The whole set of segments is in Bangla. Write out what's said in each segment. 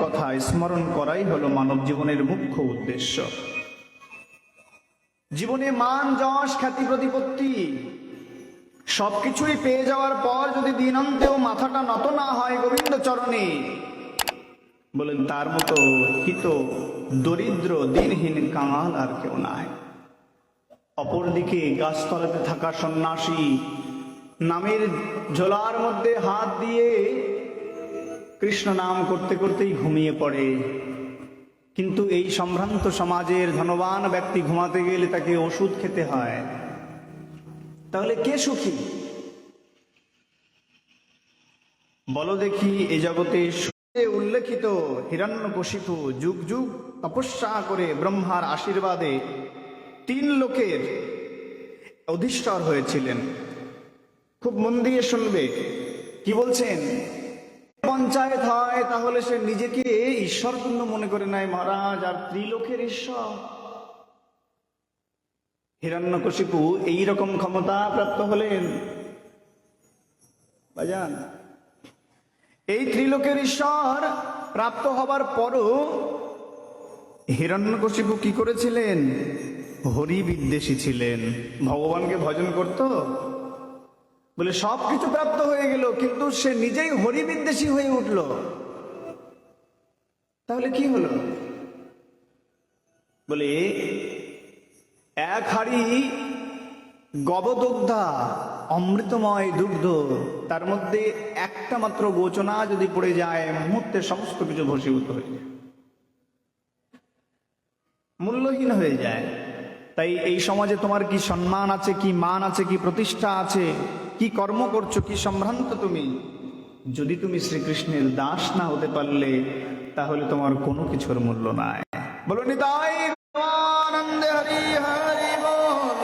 কথা স্মরণ করাই হলো মানব জীবনের মুখ্য উদ্দেশ্য। জীবনে মান, যশ, খ্যাতি, প্রতিপত্তি সবকিছুই পেয়ে যাওয়ার পর যদি দিনান্তেও মাথাটা নত না হয় গোবিন্দ চরণে, বলেন তার মতো হিত দরিদ্র দিনহীন কাঙাল আর কেউ নাই। অপরদিকে গাছতলাতে থাকা সন্ন্যাসী নামের ঝোলার মধ্যে হাত দিয়ে কৃষ্ণ নাম করতে করতেই ঘুমিয়ে পড়ে, কিন্তু এই সম্ভ্রান্ত সমাজের ধনবান ব্যক্তি ঘুমাতে গেলে তাকে ওষুধ খেতে হয়। তাহলে কে সুখী? বলো দেখি, এ জগতে উল্লেখিত হিরণ্যকশিপু যুগ যুগ তপস্যা করে ব্রহ্মার আশীর্বাদে 3 লোকের অধিষ্ঠার হয়েছিলেন। খুব মন দিয়ে শুনবে কি বলছেন। পঞ্চায়েত হয় তাহলে সে নিজেকে ঈশ্বরপূর্ণ মনে করে নেয়, মহারাজ, আর ত্রিলোকের ঈশ্বর। হিরণ্যকশিপু এইরকম ক্ষমতা প্রাপ্ত হলেন। বাজান, এই ত্রিলোকের ঈশ্বর প্রাপ্ত হবার পরও হিরণ্যকশিপু কি করেছিলেন? হরি বিদ্বেষী ছিলেন, ভগবানকে ভজন করত বলে সবকিছু প্রাপ্ত হয়ে গেল, কিন্তু সে নিজেই হরি বিদ্বেষী হয়ে উঠল। তাহলে কি হলো? বলে এক হাড়ি গবদগ্ধা অমৃতময় দুগ্ধ, তার মধ্যে একটা মাত্র গোচনা যদি পড়ে যায় মুহূর্তে সমস্ত কিছু ভস্মীভূত হয়ে যায়, মূল্যহীন হয়ে যায়। তাই এই সমাজে তোমার কি সম্মান আছে, কি মান আছে, কি প্রতিষ্ঠা আছে, কি কর্ম করছো, কি সম্ভ্রান্ত তুমি, যদি তুমি শ্রীকৃষ্ণের দাস না হতে পারলে তাহলে তোমার কোনো কিছুর মূল্য নাই। বলো নিতাই আনন্দে হরি হরি বল।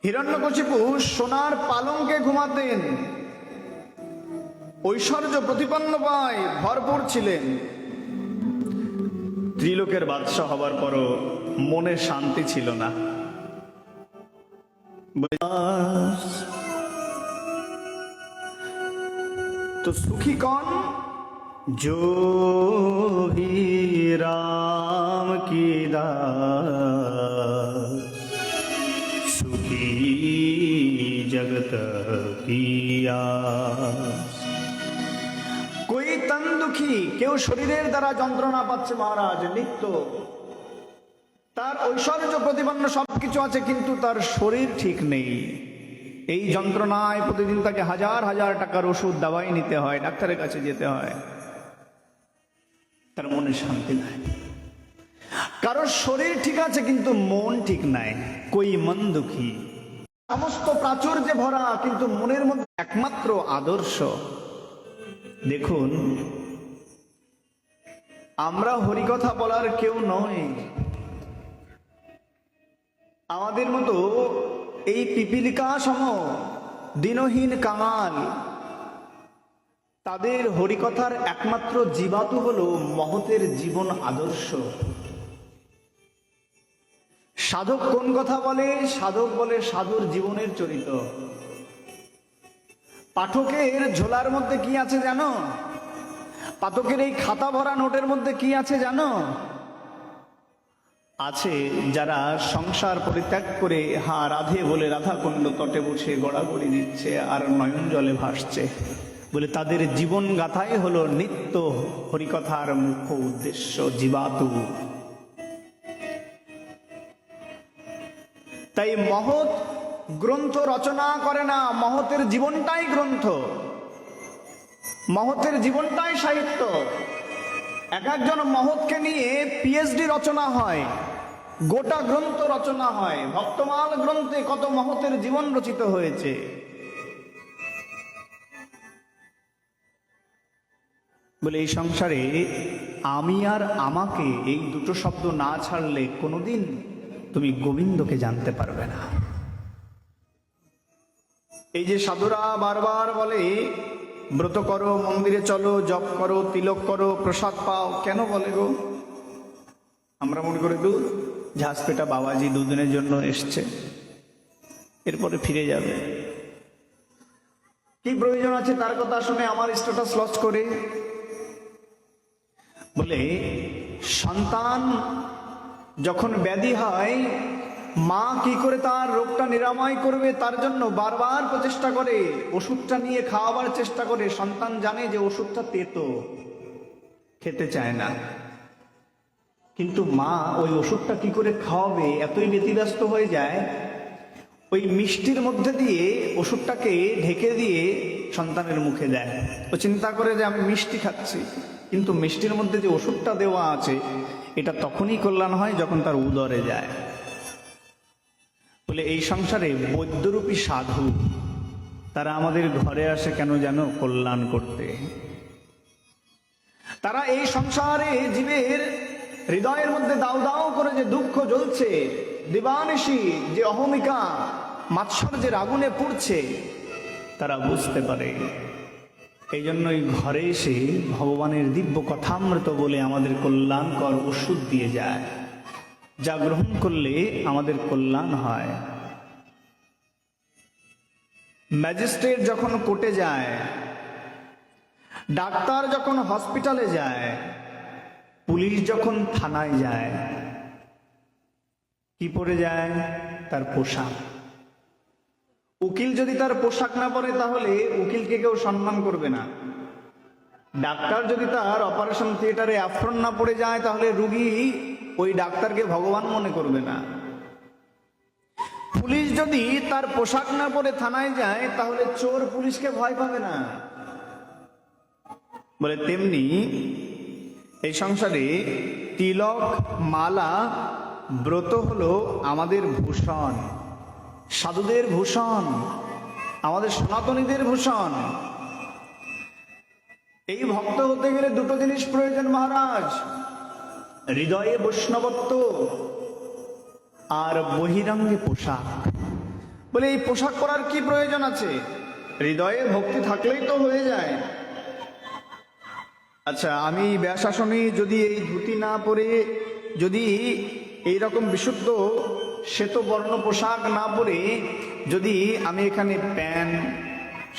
হিরণ্যকশিপু সোনার পালঙ্কে ঘুমাতেন, ঐশ্বর্য প্রতিপন্ন পায় ভরপুর ছিলেন। ত্রিলোকের বাদশা হবার পরও মনে শান্তি ছিল না। তো সুখী কন? जो भी राम की दास, सुखी जगत की आस। कोई तन दुखी, কেউ শরীরের দ্বারা যন্ত্রণা পাচ্ছে মহারাজ, নিত্য তার ঐশ্বর্য প্রতিপন্ন সবকিছু আছে, কিন্তু তার শরীর ঠিক নেই। এই যন্ত্রণায় প্রতিদিন তাকে হাজার হাজার টাকার ওষুধ দাওয়াই নিতে হয়, ডাক্তারের কাছে যেতে হয়, তার মনে শান্তি নাই। কারো শরীর ঠিক আছে কিন্তু মন ঠিক নাই। কই মন দুঃখী, সমস্ত প্রাচুর্যে ভরা কিন্তু মনের মধ্যে একমাত্র আদর্শ। দেখুন, আমরা হরিকথা বলার কেউ নয়। আমাদের মতো এই পিপিলিকা সম দিনহীন কাঙাল, তাদের হরিকথার একমাত্র জীবাতু হলো মহতের জীবন আদর্শ। সাধক কোন কথা বলে? সাধক বলে সাধুর জীবনের চরিত্র। পাঠকের ঝোলার মধ্যে কি আছে জানো? পাঠকের এই খাতা ভরা নোটের মধ্যে কি আছে জানো? আছে যারা সংসার পরিত্যাগ করে হা রাধে বলে রাধাকুণ্ড তটে বসে গড়াগড়ি দিচ্ছে আর নয়ন জলে ভাসছে, বলে তাদের জীবন গাথাই হলো নিত্য হরিকথার মুখ্য উদ্দেশ্য, জীবাতু। তাই মহৎ গ্রন্থ রচনা করে না, মহতের জীবনটাই গ্রন্থ, মহতের জীবনটাই সাহিত্য। এক একজন মহৎকে নিয়ে পিএইচডি রচনা হয়, গোটা গ্রন্থ রচনা হয়। ভক্তমাল গ্রন্থে কত মহতের জীবন রচিত হয়েছে। বলে এই সংসারে আমি আর আমাকে, এই দুটো শব্দ না ছাড়লে কোনোদিন তুমি গোবিন্দকে জানতে পারবে না। এই যে সাধুরা বারবার বলে ব্রত করো, মন্দিরে চলো, জপ করো, তিলক করো, প্রসাদ পাও, কেন বলে গো? আমরা মনে করি দূর ঝাঁসপেটা বাবাজি দুদিনের জন্য এসছে, এরপরে ফিরে যাবে। কি প্রয়োজন আছে তার কথা শুনে আমার স্ট্যাটাস লস করে? বলে সন্তান যখন ব্যাধি হয়, মা কি করে তার রোগটা নিরাময় করবে তার জন্য বারবার প্রচেষ্টা করে, ওষুধটা নিয়ে খাওয়াবার চেষ্টা করে। সন্তান জানে যে ওষুধটা তেতো, খেতে চায় না, কিন্তু মা ওই ওষুধটা কি করে খাওয়াবে এতই ব্যতিব্যস্ত হয়ে যায়, ওই মিষ্টির মধ্যে দিয়ে ওষুধটাকে ঢেকে দিয়ে সন্তানের মুখে দেয়। ও চিন্তা করে যে আমি মিষ্টি খাচ্ছি, কিন্তু মিষ্টির মধ্যে যে ওষুধটা দেওয়া আছে এটা তখনই কল্যাণ হয় যখন তার উদরে যায়। বলে এই সংসারে বৈদ্যরূপী সাধু তারা আমাদের ঘরে আসে কেন জানো? কল্যাণ করতে। তারা এই সংসারে জীবের হৃদয়ের মধ্যে দাও দাও করে যে দুঃখ জ্বলছে, দিবানিশি যে অহমিকা মাৎসর্যের আগুনে পুড়ছে, তারা বুঝতে পারে। এই জন্যই ঘরে এসে ভগবানের দিব্য কথামৃত বলে আমাদের কল্যাণকর ওষুধ দিয়ে যায়, যা গ্রহণ করলে আমাদের কল্যাণ হয়। ম্যাজিস্ট্রেট যখন কোর্টে যায়, ডাক্তার যখন হসপিটালে যায়, পুলিশ যখন থানায় যায়, কি পরে যায়? তার পোশাক। উকিল যদি তার পোশাক না পরে তাহলে উকিলকে কেউ সম্মান করবে না। ডাক্তার যদি তার অপারেশন থিয়েটারে অ্যাফ্রন না পড়ে যায় তাহলে রুগী ওই ডাক্তারকে ভগবান মনে করবে না। পুলিশ যদি তার পোশাক না পরে থানায় যায় তাহলে চোর পুলিশকে ভয় পাবে না। বলে তেমনি এই সংসারে তিলক, মালা, ব্রত হলো আমাদের ভূষণ, সাধুদের ভূষণ, আমাদের সনাতনীদের ভূষণ। এই ভক্ত হতে গেলে দুটো জিনিস প্রয়োজন মহারাজ, হৃদয়ে বৈষ্ণবত্ব আর বহিরাঙ্গে পোশাক। বলে এই পোশাক পরার কি প্রয়োজন আছে? হৃদয়ে ভক্তি থাকলেই তো হয়ে যায়। আচ্ছা, আমি ব্যাসাসনে যদি এই ধুতি না পরে, যদি এইরকম বিশুদ্ধ শ্বেত বর্ণ পোশাক না পরে যদি আমি এখানে প্যান্ট,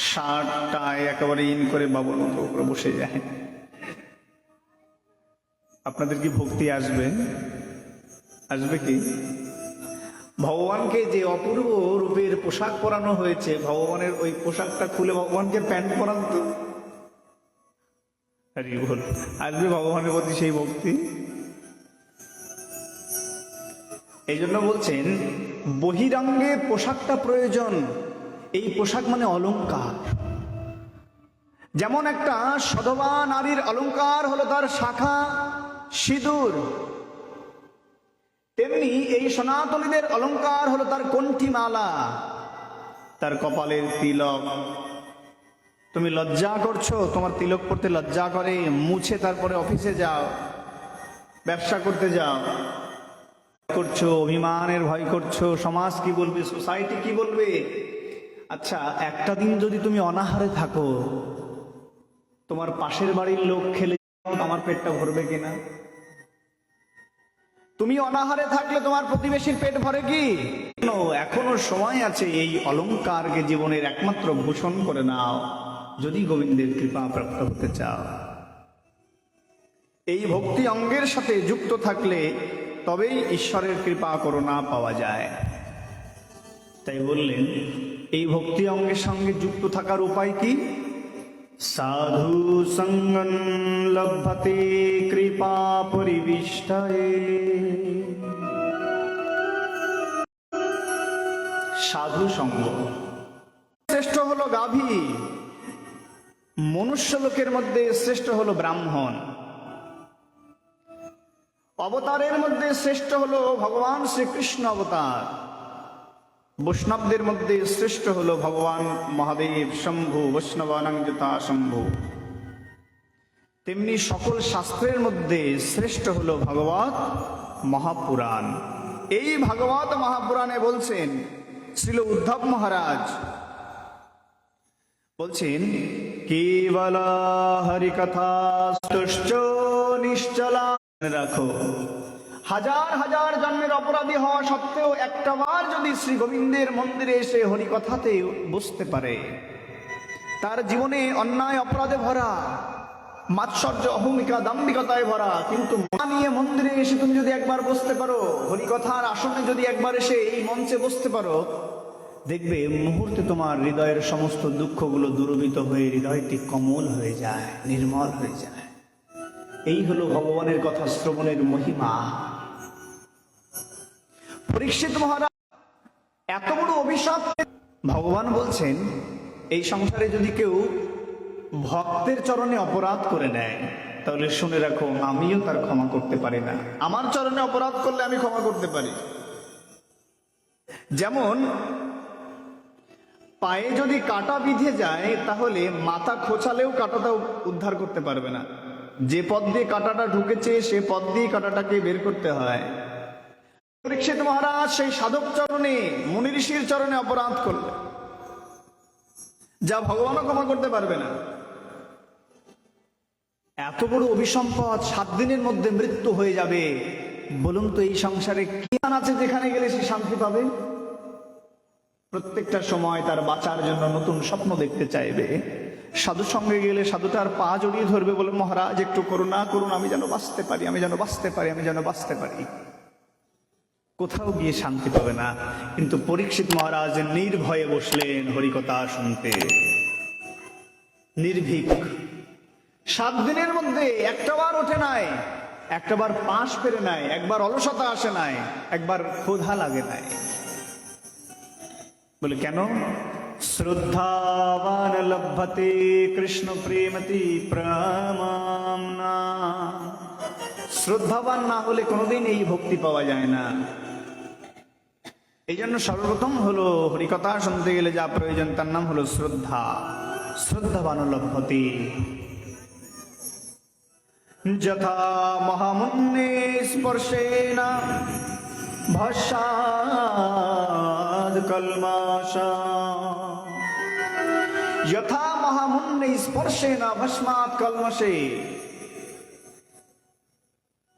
শার্ট, টাই একেবারে ইন করে বাবুর মতো উপরে বসে যাই, আপনাদের কি ভক্তি আসবে? আসবে কি? ভগবানকে যে অপূর্ব রূপের পোশাক পরানো হয়েছে, ভগবানের ওই পোশাকটা খুলে ভগবানকে প্যান্ট পরান তো, আসবে ভগবানের প্রতি সেই ভক্তি? এই জন্য বলছেন বহিরাঙ্গে পোশাকটা প্রয়োজন। এই পোশাক মানে অলংকার। যেমন একটা সধবা নারীর অলংকার হলো তার শাখা সিঁদুর, তেমনি এই সনাতনীদের অলংকার হলো তার কণ্ঠিমালা, তার কপালের তিলক। তুমি লজ্জা করছো, তোমার তিলক পড়তে লজ্জা করে, মুছে তারপরে অফিসে যাও, ব্যবসা করতে যাও, করছো অভিমানের ভয় করছো, সমাজ কি বলবে, সোসাইটি কি বলবে। আচ্ছা, একটা দিন যদি তুমি অনাহারে থাকো, তোমার পাশের বাড়ির লোক খেলে আমার পেটটা ভরবে কিনা? তুমি অনাহারে থাকলে তোমার প্রতিবেশীর পেট ভরে কি? এখনো সময় আছে, এই অলংকারকে জীবনের একমাত্র ভূষণ করে নাও যদি গোবিন্দের কৃপা প্রাপ্ত হতে চাও। এই ভক্তি অঙ্গের সাথে যুক্ত থাকলে তবেই ঈশ্বরের কৃপা করুণা পাওয়া যায়। তাই বললেন এই ভক্তি অঙ্গের সঙ্গে যুক্ত থাকার উপায় কি? সাধু সঙ্গং লভতে কৃপা পরিবিষ্টায়ে। সাধু সঙ্গ শ্রেষ্ঠ হলো গাভী, মনুষ্য লোকের মধ্যে শ্রেষ্ঠ হলো ব্রাহ্মণ, অবতারের মধ্যে শ্রেষ্ঠ হলো ভগবান শ্রীকৃষ্ণ অবতার, বৈষ্ণবদের মধ্যে শ্রেষ্ঠ হলো ভগবান মহাদেব শম্ভু, বৈষ্ণবানাং যথা শম্ভু। তেমনি সকল শাস্ত্রের মধ্যে শ্রেষ্ঠ হলো ভাগবত মহাপুরাণ। এই ভাগবত মহাপুরাণে বলছেন শ্রীল উদ্ধব মহারাজ বলছেন, কেবল হরিকথা তুষ্ট নিশ্চলা। রাখো, হাজার হাজার জন্মের অপরাধী হওয়া সত্ত্বেও একটাবার যদি শ্রী গোবিন্দের মন্দিরে এসে হরিকথাতে বসতে পারে, তার জীবনে অন্যায় অপরাধে ভরা, মাৎসর্য অহমিকা দাম্ভিকতায় ভরা, কিন্তু মা নিয়ে মন্দিরে এসে তুমি যদি একবার বসতে পারো, হরিকথার আসনে যদি একবার এসে এই মঞ্চে বসতে পারো, দেখবে মুহূর্তে তোমার হৃদয়ের সমস্ত দুঃখগুলো দূরীভূত হয়ে হৃদয়টি কমল হয়ে যায়, নির্মল হয়ে যায়। এই হলো ভগবানের কথা শ্রবণের মহিমা। পরীক্ষিত মহারাজ এত বড় অভিশাপ, ভগবান বলছেন এই সংসারে যদি কেউ ভক্তের চরণে অপরাধ করে নেয়, তাহলে শুনে রাখো আমিও তার ক্ষমা করতে পারি না। আমার চরণে অপরাধ করলে আমি ক্ষমা করতে পারি। যেমন পায়ে যদি কাঁটা বিঁধে যায়, তাহলে মাথা খোঁচালেও কাঁটাটা উদ্ধার করতে পারবে না। যে পথ দিয়ে কাঁটাটা ঢুকেছে সে পথ দিয়ে কাঁটাটাকে বের করতে হয়। পরীক্ষিত মহারাজ সেই সাধক চরণে, মুনি ঋষির চরণে অপরাধ করলে, যা ভগবানও ক্ষমা করতে পারবে না। এত বড় অভিসম্পদ, 7 দিনের মধ্যে মৃত্যু হয়ে যাবে। বলুন তো এই সংসারে কি আছে যেখানে গেলে সে শান্তি পাবে? প্রত্যেকটা সময় তার বাঁচার জন্য নতুন স্বপ্ন দেখতে চাইবে। সাধুর সঙ্গে গেলে সাধুটার পা জড়িয়ে ধরবে, বলে মহারাজ একটু করুণা করুন, আমি যেন বাঁচতে পারি, আমি যেন বাঁচতে পারি, আমি যেন বাঁচতে পারি। কোথাও গিয়ে শান্তি পাবে না। কিন্তু পরীক্ষিত মহারাজ নির্ভয়ে বসলেন হরিকথা শুনতে, নির্ভীক। 7 দিনের মধ্যে একটাবার ওঠে নাই, একটাবার পাশ ফেরে নাই, একবার অলসতা আসে নাই, একবার ক্ষুধা লাগে নাই। বলে কেন? শ্রদ্ধাবান লভ্যতে কৃষ্ণ প্রেমতি প্রমামনা। শ্রদ্ধাবান না হলে কোনোদিন এই ভক্তি পাওয়া যায় না। এই জন্য সর্বপ্রথম হলো হরিকথা শুনতে গেলে যা প্রয়োজন তার নাম হলো শ্রদ্ধা। শ্রদ্ধাবান লভ্যতে। যথা মহামুন্নে স্পর্শেন ভস্মাদ কলমাশা। যথা মহামুন্নে স্পর্শেন ভস্মাদ কলমাশে।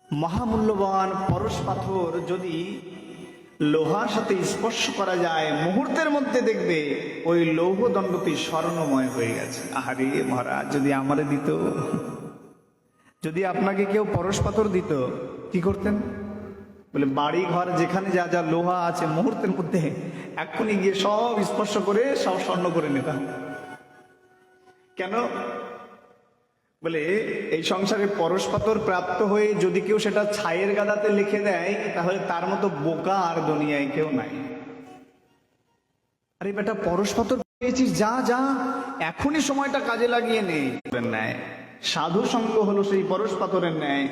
মহামূল্যবান পরশ পাথর যদি লোহার সাথে স্পর্শ করা যায়, মুহূর্তের মধ্যে দেখবে ওই লৌহ দণ্ডটি স্বর্ণময় হয়ে গেছে। আরে মহারাজ, যদি আমারে দিত, যদি আপনাকে কেউ পরশ পাথর দিত, কি করতেন? বলে বাড়ি ঘর যেখানে যা যা লোহা আছে মুহূর্তের মধ্যে এক্ষুনি গিয়ে সব স্পর্শ করে সব স্বর্ণ করে নিতাম। কেন? বলে এই সংসারে পরশ পাথর প্রাপ্ত হয়ে যদি কেউ সেটা ছাইয়ের গাদাতে লিখে দেয়, তাহলে তার মতো বোকা আর দুনিয়ায় কেউ নাই। আরে বেটা, পরশ পাথর পেয়েছিস, যা যা এখনই সময়টা কাজে লাগিয়ে নেয়। সাধু সঙ্গ হলো সেই পরশ পাথরের ন্যায়।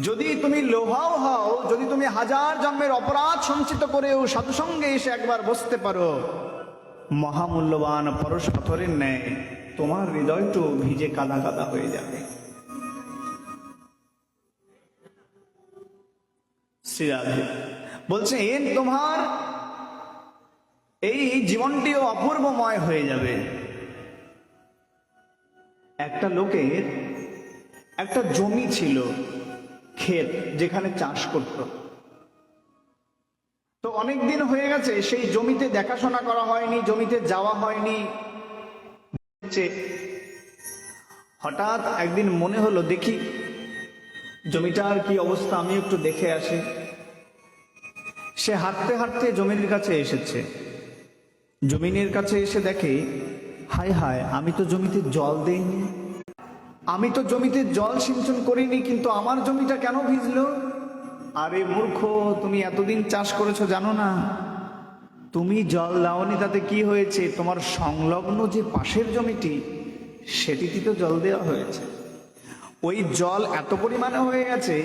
যদি তুমি লোহাও হও, যদি তুমি 1000 জন্মের অপরাধ সঞ্চিত করেও সাধু সঙ্গে এসে একবার বসতে পারো, মহামূল্যবান পরশ পাথরের ন্যায় তোমার হৃদয়টা ভিজে কাদা কাদা হয়ে যাবে। শ্রীরাধে বলছেন তোমার এই জীবনটিও অপূর্বময় হয়ে যাবে। একটা লোকের একটা জমি ছিল, ক্ষেত, যেখানে চাষ করত। তো অনেক দিন হয়ে গেছে সেই জমিতে দেখাশোনা করা হয়নি, জমিতে যাওয়া হয়নি। হঠাৎ একদিন মনে হলো দেখি জমিটার কি অবস্থা, আমি একটু দেখে আসি। সে হাঁটতে হাঁটতে জমির কাছে এসেছে। জমিনের কাছে এসে দেখে, হায় হায়, আমি তো জমিতে জল দেইনি, আমি তো জমিতে জল সিঞ্চন করিনি, কিন্তু আমার জমিটা কেন ভিজলো? আরে মূর্খ, তুমি এতদিন চাষ করেছো জানো না? তুমি জল দাওনি তাতে কি হয়েছে? তোমার সংলগ্ন যে পাশের জমিটি, সেটিতে তো জল দেওয়া হয়েছে। ওই জল এত পরিমাণে হয়ে গেছে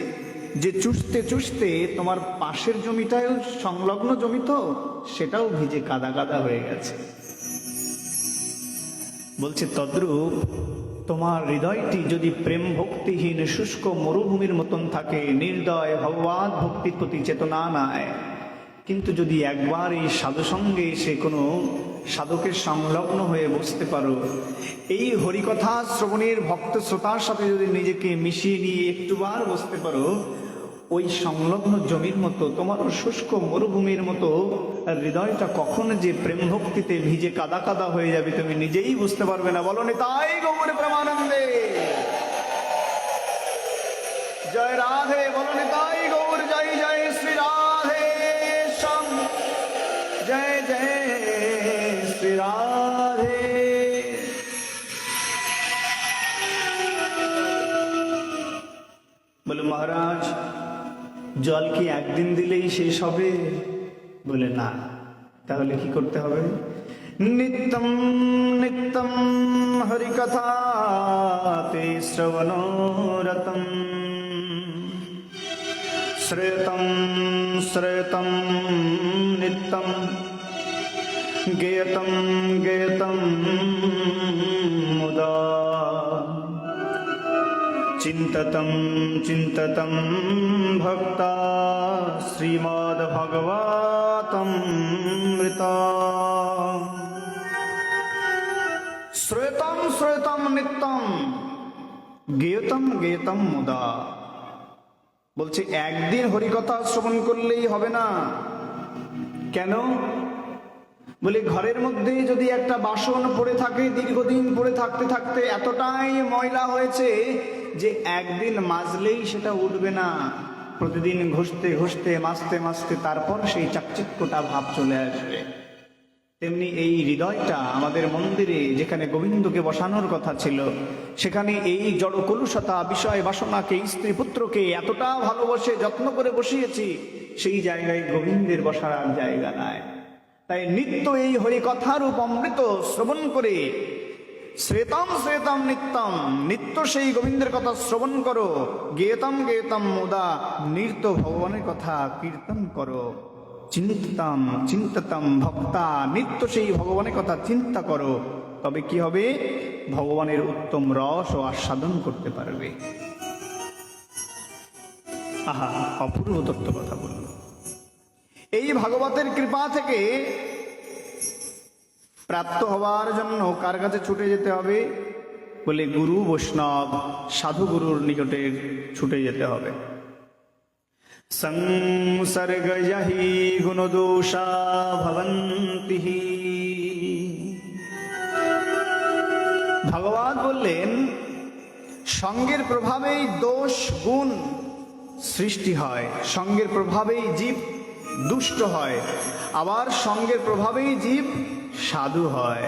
যে চুষতে চুষতে তোমার পাশের জমিটাও, সংলগ্ন জমি তো, সেটাও ভিজে কাদা কাদা হয়ে গেছে। বলছে তদ্রূপ তোমার হৃদয়টি যদি প্রেম ভক্তিহীন শুষ্ক মরুভূমির মতন থাকে, নির্দয় ভগবৎ ভক্তির প্রতি চেতনা নাই, কিন্তু যদি একবার এই সাধু সঙ্গে এসে কোনো সাধকের সংলগ্ন হয়ে বসতে পারো, এই হরিকথা শ্রবণের ভক্ত শ্রোতার সাথে যদি নিজেকে মিশিয়ে নিয়ে একটুবার বসতে পারো, ওই সংলগ্ন জমির মতো, তোমার শুষ্ক মরুভূমির মতো হৃদয়টা কখন যে প্রেম ভক্তিতে ভিজে কাদা কাদা হয়ে যাবে তুমি নিজেই বুঝতে পারবে না। বলো নিতাই গৌর প্রেমানন্দে জয় রাধে। বলো নিতাই গৌর জয় জয় শ্রী রাধে শ্যাম জয় জয় শ্রী রাধে। বলে মহারাজ জল কি একদিন দিলেই শেষ হবে? বলে না, তাহলে কি করতে হবে? নিত্যম নিত্যম হরিকথা তে শ্রবণরতম শ্রেতম শ্রেতম নিত্যম গেয়তম গেয়তম মুদা চিন্ততম চিন্ততম ভক্তা শ্রীমদ্ ভাগবতমৃতা। শ্রেতম শ্রেতম নিত্যম গেয়তম গেয়তম মুদা। বলছে একদিন হরিকথা শ্রবণ করলেই হবে না। কেন? বলে ঘরের মধ্যে যদি একটা বাসন পড়ে থাকে, দীর্ঘদিন পড়ে থাকতে থাকতে এতটাই ময়লা হয়েছে যে একদিন মাজলেই সেটা উঠবে না। প্রতিদিন ঘষতে ঘষতে মাজতে মাজতে তারপর সেই চাকচিক্যটা ভাব চলে আসবে। তেমনি এই হৃদয়টা আমাদের মন্দিরে যেখানে গোবিন্দকে বসানোর কথা ছিল, সেখানে এই জড় কলুষতা বিষয় বাসনাকে স্ত্রী পুত্রকে এতটা ভালোবাসে যত্ন করে বসিয়েছি, সেই জায়গায় গোবিন্দের বসার আর জায়গা নাই। তাই নিত্য এই হরি কথারূপ অমৃত শ্রবণ করে শ্রেতম শ্রেতম নিত্যম, নিত্য সেই গোবিন্দের কথা শ্রবণ করো। গেয়তম গেয়তম মুদা, নৃত্য ভগবানের কথা কীর্তন করো। চিন্ততম চিন্ততম ভক্তা, নিত্য সেই ভগবানের কথা চিন্তা করো। তবে কি হবে? ভগবানের উত্তম রস ও আস্বাদন করতে পারবে। আহা, অপূর্ব তত্ত্ব কথা বলল। এই ভাগবতের কৃপা থেকে প্রাপ্ত হওয়ার জন্য কার কাছে ছুটে যেতে হবে? বলে গুরু বৈষ্ণব সাধু গুরুর নিকটে ছুটে যেতে হবে। সংসর্গহি গুণদোষা ভবন্তি। ভগবান বললেন সঙ্গের প্রভাবেই দোষ গুণ সৃষ্টি হয়, সঙ্গের প্রভাবেই জীব দুষ্ট হয়, আবার সঙ্গের প্রভাবেই জীব সাধু হয়।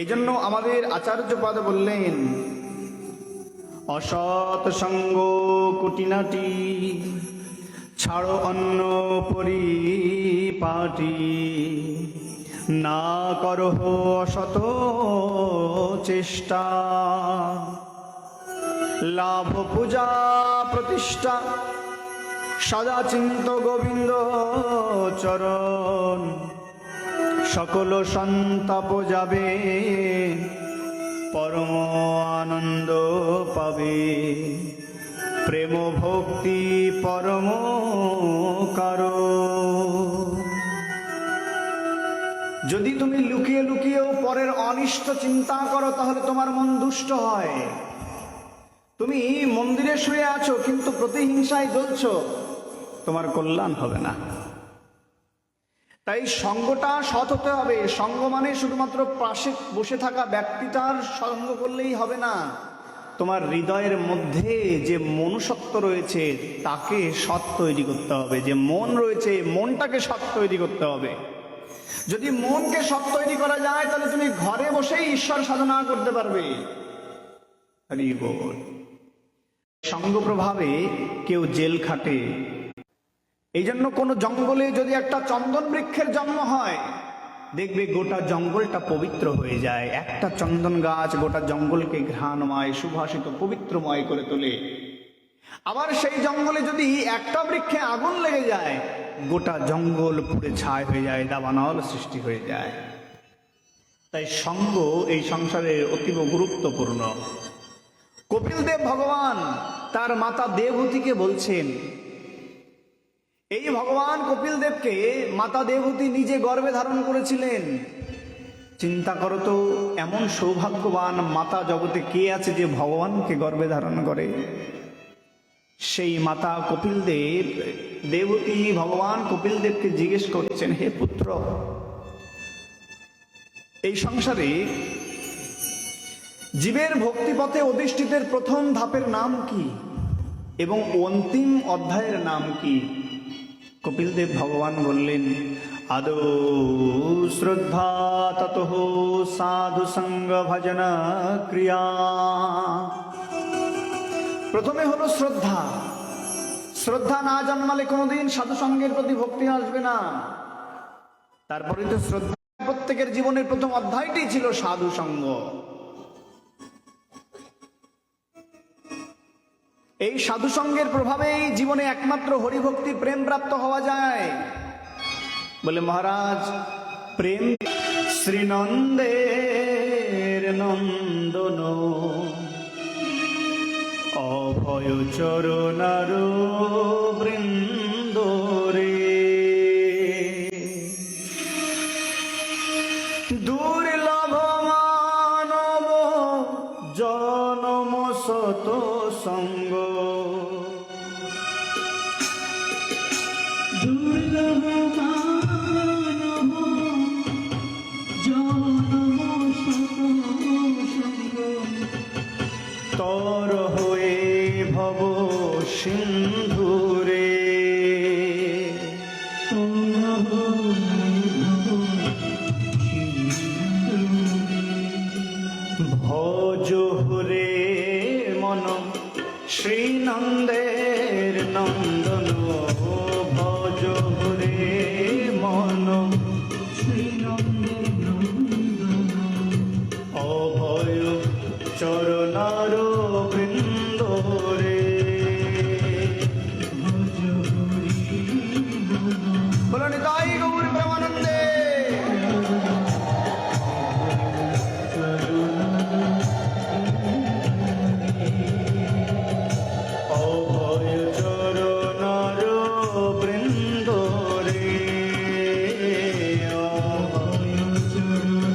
এই জন্য আমাদের আচার্যপাদ বললেন অসৎ সঙ্গ কুটিনাটি, ছাড়ো অন্য পরিপাটি, না করহ অসত চেষ্টা, লাভ পূজা প্রতিষ্ঠা, সদা চিন্ত গোবিন্দ চরণ, সকল সন্তাপ যাবে, পরম আনন্দ পাবে, প্রেম ভক্তি পরম কারো। যদি তুমি লুকিয়ে লুকিয়েও পরের অনিষ্ট চিন্তা করো তাহলে তোমার মন দুষ্ট হয়। তুমি মন্দিরে শুয়ে আছো কিন্তু প্রতিহিংসায় জ্বলছো, তোমার কল্যাণ হবে না। তাই সঙ্গটা সৎ হতে হবে। সঙ্গ মানে শুধুমাত্র পাশে বসে থাকা ব্যক্তিটার সঙ্গ করলেই হবে না, তোমার হৃদয়ের মধ্যে যে মনুষ্যত্ব রয়েছে তাকে সৎ তৈরি করতে হবে। যে মন রয়েছে মনটাকে সৎ তৈরি করতে হবে। যদি মনকে সৎ তৈরি করা যায় তাহলে তুমি ঘরে বসেই ঈশ্বর সাধনা করতে পারবে। হরি বল। সঙ্গ প্রভাবে কেউ জেল খাটে। এই জন্য কোনো জঙ্গলে যদি একটা চন্দন বৃক্ষের জন্ম হয়, দেখবে গোটা জঙ্গলটা পবিত্র হয়ে যায়। একটা চন্দন গাছ গোটা জঙ্গলকে ঘ্রাণময় সুভাষিত পবিত্রময় করে তোলে। আবার সেই জঙ্গলে যদি একটা বৃক্ষে আগুন লেগে যায়, গোটা জঙ্গল পুড়ে ছাই হয়ে যায়, দাবানল সৃষ্টি হয়ে যায়। তাই সঙ্গ এই সংসারের অতীব গুরুত্বপূর্ণ। কপিল দেব ভগবান তার মাতা দেবহূতিকে বলছেন, এই ভগবান কপিল দেবকে মাতা দেবহূতি নিজে গর্ভে ধারণ করেছিলেন। চিন্তা করো তো, এমন সৌভাগ্যবান মাতা জগতে কে আছে যে ভগবানকে গর্ভে ধারণ করে? সেই মাতা কপিল দেব, দেবতী ভগবান কপিল দেবকে জিজ্ঞেস করছেন, হে পুত্র, এই সংসারে জীবের ভক্তিপথে অধিষ্ঠিতের প্রথম ধাপের নাম কি এবং অন্তিম অধ্যায়ের নাম কি? কপিল দেব ভগবান বললেন, আদৌ শ্রদ্ধা ততঃ সাধু সঙ্গ ভজন ক্রিয়া। প্রথমে হলো শ্রদ্ধা। শ্রদ্ধা না জন্মালে কোনোদিন সাধু সঙ্গের প্রতি ভক্তি আসবে না। তারপরে তো শ্রদ্ধা, প্রত্যেকের জীবনের প্রথম অধ্যায়টি ছিল সাধু সঙ্গ। এই সাধু সঙ্গের প্রভাবেই জীবনে একমাত্র হরিভক্তি প্রেম প্রাপ্ত হওয়া যায়। বলে মহারাজ, প্রেম শ্রীনন্দের নন্দন অভয় চরণার বৃন্দ রে, দুর্লভ মানব জনম শত সঙ্গ, দুর্লভ মানব জনম শত সঙ্গ, তর হয়ে ভব সিন্ধুরে, ভজ রে মন শ্রীনন্দের নন্দন, ভজ রে মন শ্রীনন্দের নন্দন অভয় চরণার বৃন্দ রে। ভজ হরি বল। বলো নিতাই গৌর প্রেমানন্দে। অভয় চরণার বৃন্দ রে, অভয় চরণ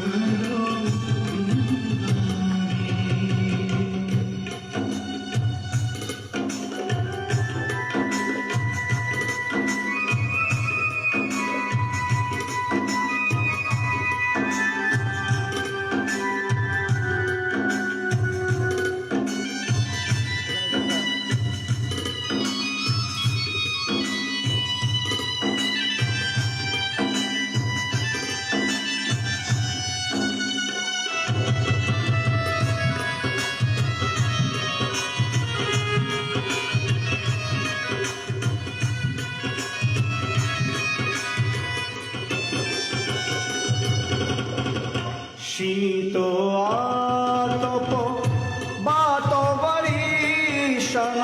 শীত আতপ বাত বরিশন,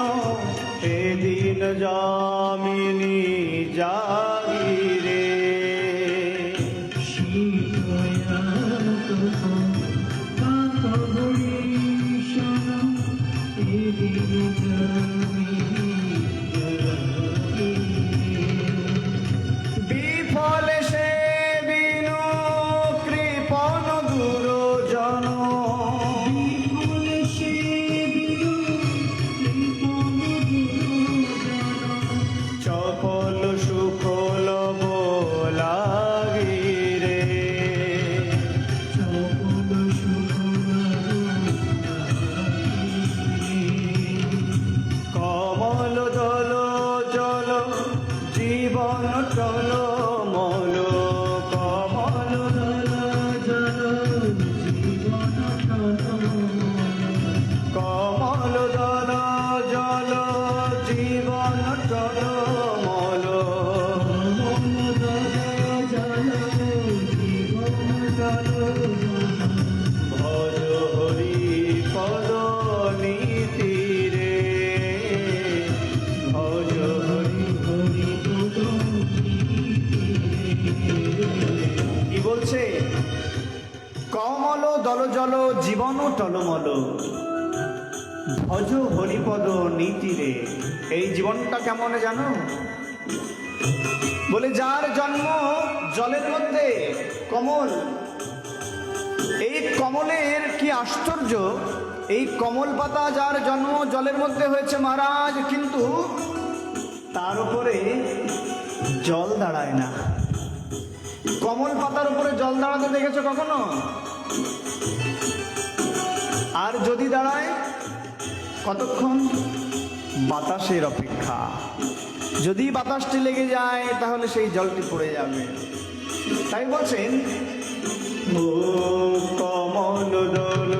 এদিন যামিনী জাগিরে, বিফলে সে বিনু কৃপণ গুরুজন, চপল সুফল লাগিরে, কমল দল জল জীবন টল মল, কমল দল জল কমল দল জল জীবন টল মল, ভজ হরি পদ নীতিরে, ভজ হরি কি বলছে? কমল দল জল জীবন টলমল, ভজ হরিপদ নীতিরে। এই জীবনটা কেমন জানো? বলে যার জন্ম জলের মধ্যে, কমল, এই কমলের কি আশ্চর্য, এই কমল পাতা যার জন্ম জলের মধ্যে হয়েছে মহারাজ, কিন্তু তার উপরে জল দাঁড়ায় না। কমল পাতার উপরে জল দাঁড়াতে দেখেছো কখনো? আর যদি দাঁড়ায় কতক্ষণ? বাতাসের অপেক্ষা। যদি বাতাসটি লেগে যায় তাহলে সেই জলটি পড়ে যাবে। তাই বলছেন, ও কমল দল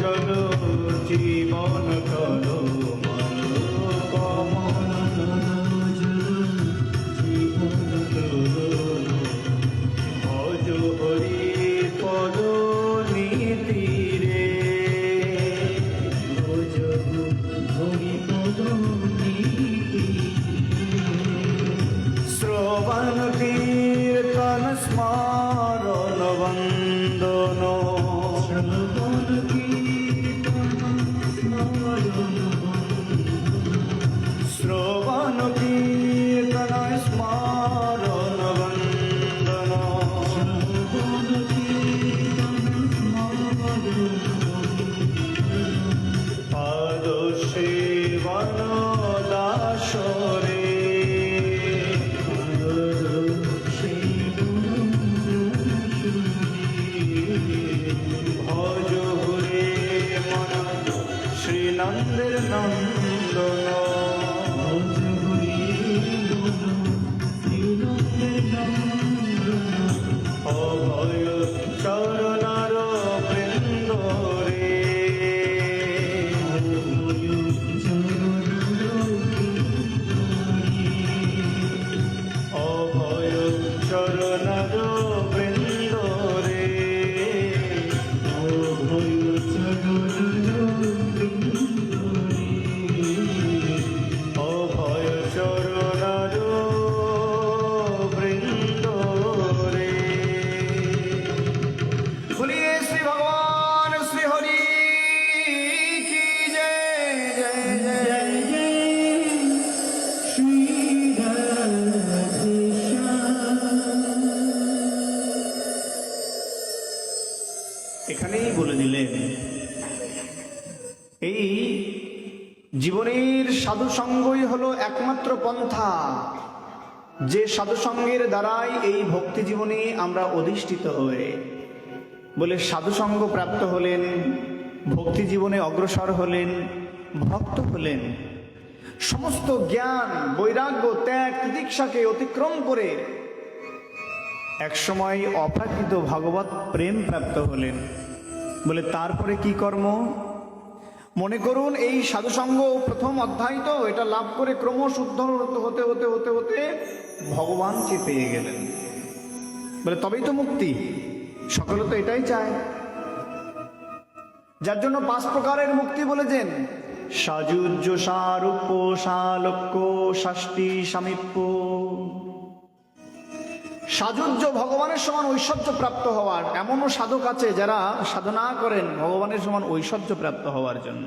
জল জীবন তল কমল দল জল জীবন তল ভজ হরি পদ নীতি রে ভজ হরি পদ নীতি শ্রবণ কীর্তন স্মরণ বন্দন শ্রবণ কীর্তন স্মরণ শ্রবণ কীর্তন স্মরণ বন্দন শ্রবণ কীর্তন স্মরণ পাদ সেবন দাসরে ভজ হরে মন শ্রীনন্দের নন্দন ভজ হরে মন শ্রীনন্দের নন্দন অভয় চরণার বৃন্দ রে অভয় চরণার বৃন্দ রে অভয় চরণার বৃন্দ রে অভয় চরণার বৃন্দ রে। বলিয়ে শ্রী ভগবান শ্রী হরি কি জয় জয় জয় জয় শ্রী রাধে এখানেই বলে দিলেন, এই জীবনের সাধুসঙ্গই হলো একমাত্র পন্থা, যে সাধুসঙ্গের দ্বারাই এই ভক্তি জীবনে আমরা অধিষ্ঠিত হয়ে বলে সাধুসঙ্গ প্রাপ্ত হলেন, ভক্তি জীবনে অগ্রসর হলেন, ভক্ত হলেন। সমস্ত জ্ঞান বৈরাগ্য ত্যাগ তিতিক্ষাকে অতিক্রম করে একসময় অপ্রাকৃত ভগবত প্রেম প্রাপ্ত হলেন। বলে তারপরে কি কর্ম? মনে করুন এই সাধুসঙ্গ প্রথম অধ্যায় তো, এটা লাভ করে ক্রমশ উদ্ধর হতে হতে হতে হতে ভগবান পেয়ে গেলেন। বলে তবেই তো মুক্তি। সকলে তো এটাই চায়, যার জন্য 5 প্রকারের মুক্তি বলেছেন। সাযুজ্য সারূপ্য সালোক্য ষষ্ঠী সামীপ্য। সাযুজ্য ভগবানের সমান ঐশ্বর্য প্রাপ্ত হওয়ার, এমনও সাধক আছে যারা সাধনা করেন ভগবানের সমান ঐশ্বর্য প্রাপ্ত হওয়ার জন্য।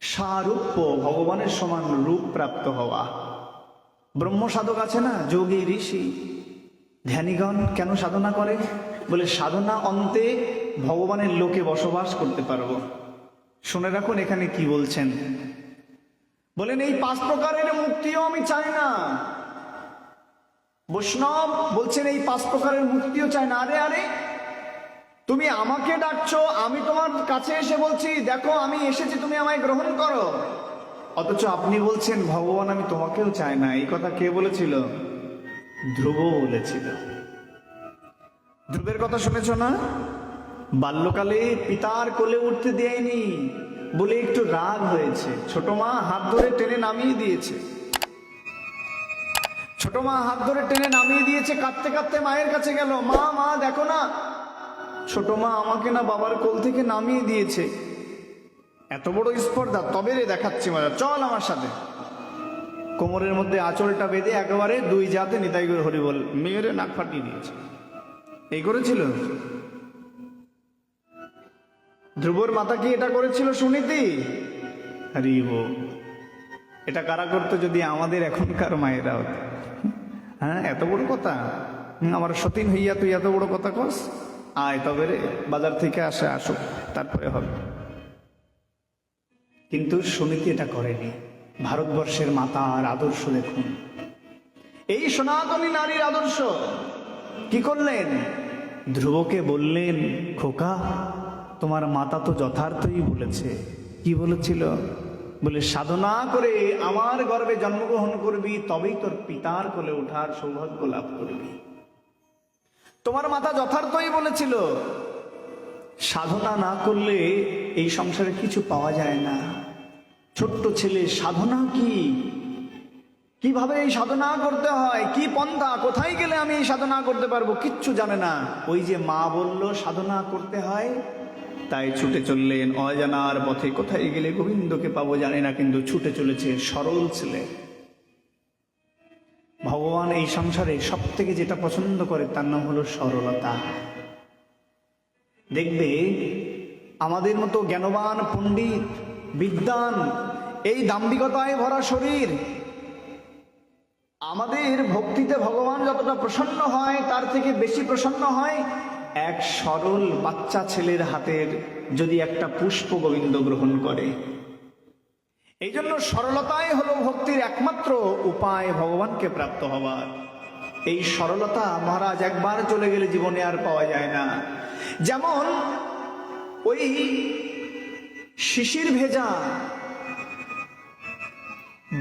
সারূপ্য ভগবানের সমান রূপ প্রাপ্ত হওয়া। ব্রহ্ম সাধক আছে না, যোগী ঋষি ধ্যানীগণ কেন সাধনা করে? বলে সাধনা অন্তে ভগবানের লোকে বসবাস করতে পারবো। শুনে রাখুন এখানে কি বলছেন। বলেন এই 5 প্রকারের মুক্তিও আমি চাই না। বৈষ্ণব বলছেন এই 5 প্রকারের মুক্তিও চাই না। আরে আরে, তুমি আমাকে ডাকছো, আমি তোমার কাছে এসে বলছি দেখো আমি এসেছি, তুমি আমায় গ্রহণ করো, অথচ আপনি বলছেন ভগবান আমি তোমাকেও চাই না। এই কথা কে বলেছিল? ধ্রুব বলেছিল। ধ্রুবের কথা শুনেছ না? বাল্যকালে পিতার কোলে উঠতে দেয়নি বলে একটু রাগ হয়েছে, ছোট মা হাত ধরে টেনে নামিয়ে দিয়েছে। ছোট মা হাত ধরে টেনে নামিয়ে দিয়েছে, কাঁদতে কাঁদতে মায়ের কাছে গেল, মা মা দেখো না, ছোট মা আমাকে না বাবার কোল থেকে নামিয়ে দিয়েছে। এত বড় স্পর্ধা, তবে রে দেখাচ্ছি মজা, চল আমার সাথে। কোমরের মধ্যে আঁচলটা বেঁধে একেবারে 2 জাতে নিতাই গৌর হরি বল মেয়েরে নাক ফাটিয়ে দিয়েছে। এই করেছিল ধ্রুবর মাতা, কি এটা করেছিল সুনীতি? হরিব, এটা কারা করতো? যদি আমাদের এখনকার মায়েরা হতো। হ্যাঁ, এত বড় কথা, আমার সতীন হইয়া তুই এত বড় কথা কস, আয় তবে রে বাজার থেকে আসুক তারপরে হবে। কিন্তু সুনীতি এটা করেনি। ভারতবর্ষের মাতার আদর্শ দেখুন, এই সনাতনী নারীর আদর্শ। কি করলেন? ধ্রুবকে বললেন, খোকা, তোমার মাতা তো যথার্থই বলেছে। কি বলেছিল? বলে, সাধনা করে আমার গর্ভে জন্মগ্রহণ করবি, তবেই তোর পিতার কোলে ওঠার সৌভাগ্য লাভ করবি। তোমার মাতা যথার্থই বলেছিল, সাধনা না করলে এই সংসারে কিছু পাওয়া যায় না। ছোট্ট ছেলে, সাধনা কি, কিভাবে এই সাধনা করতে হয়, কি পন্থা, কোথায় গেলে আমি এই সাধনা করতে পারবো, কিচ্ছু জানে না। ওই যে মা বলল সাধনা করতে হয়, তাই ছুটে চললেন অজানার পথে। কোথায় গেলে গোবিন্দকে পাবো জানে না, কিন্তু ছুটে চলেছে। সরল ছেলে। ভগবান এই সংসারে সব থেকে যেটা পছন্দ করে তার নাম হলো সরলতা। দেখবে আমাদের মতো জ্ঞানবান পণ্ডিত বিদ্বান, এই দাম্ভিকতায় ভরা শরীর, আমাদের ভক্তিতে ভগবান যতটা প্রসন্ন হয় তার থেকে বেশি প্রসন্ন হয় এক সরল বাচ্চা ছেলের হাতের যদি একটা পুষ্প গোবিন্দ গ্রহণ করে। এই জন্য সরলতাই হলো ভক্তির একমাত্র উপায় ভগবানকে প্রাপ্ত হবার। এই সরলতা মহারাজ একবার চলে গেলে জীবনে আর পাওয়া যায় না। যেমন ওই শিশির ভেজা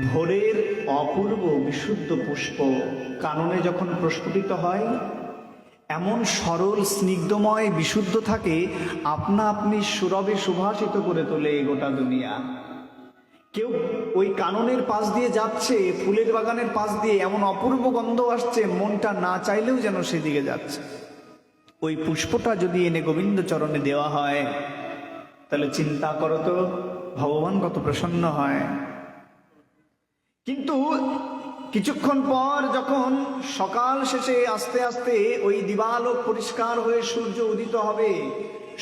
ভোরের অপূর্ব বিশুদ্ধ পুষ্প কাননে যখন প্রস্ফুটিত হয়, এমন সরল স্নিগ্ধময় বিশুদ্ধ থাকে, আপনা আপনি সুরভে সুভাষিত করে তোলে গোটা দুনিয়া। কেউ ওই কাননের পাশ দিয়ে যাচ্ছে, ফুলের বাগানের পাশ দিয়ে, এমন অপূর্ব গন্ধ আসছে, মনটা না চাইলেও যেন সেদিকে যাচ্ছে। ওই পুষ্পটা যদি এনে গোবিন্দ চরণে দেওয়া হয়, তাহলে চিন্তা করো তো ভগবান কত প্রসন্ন হয়। কিন্তু কিছুক্ষণ পর যখন সকাল শেষে আস্তে আস্তে ওই দিবালোক পরিষ্কার হয়ে সূর্য উদিত হবে,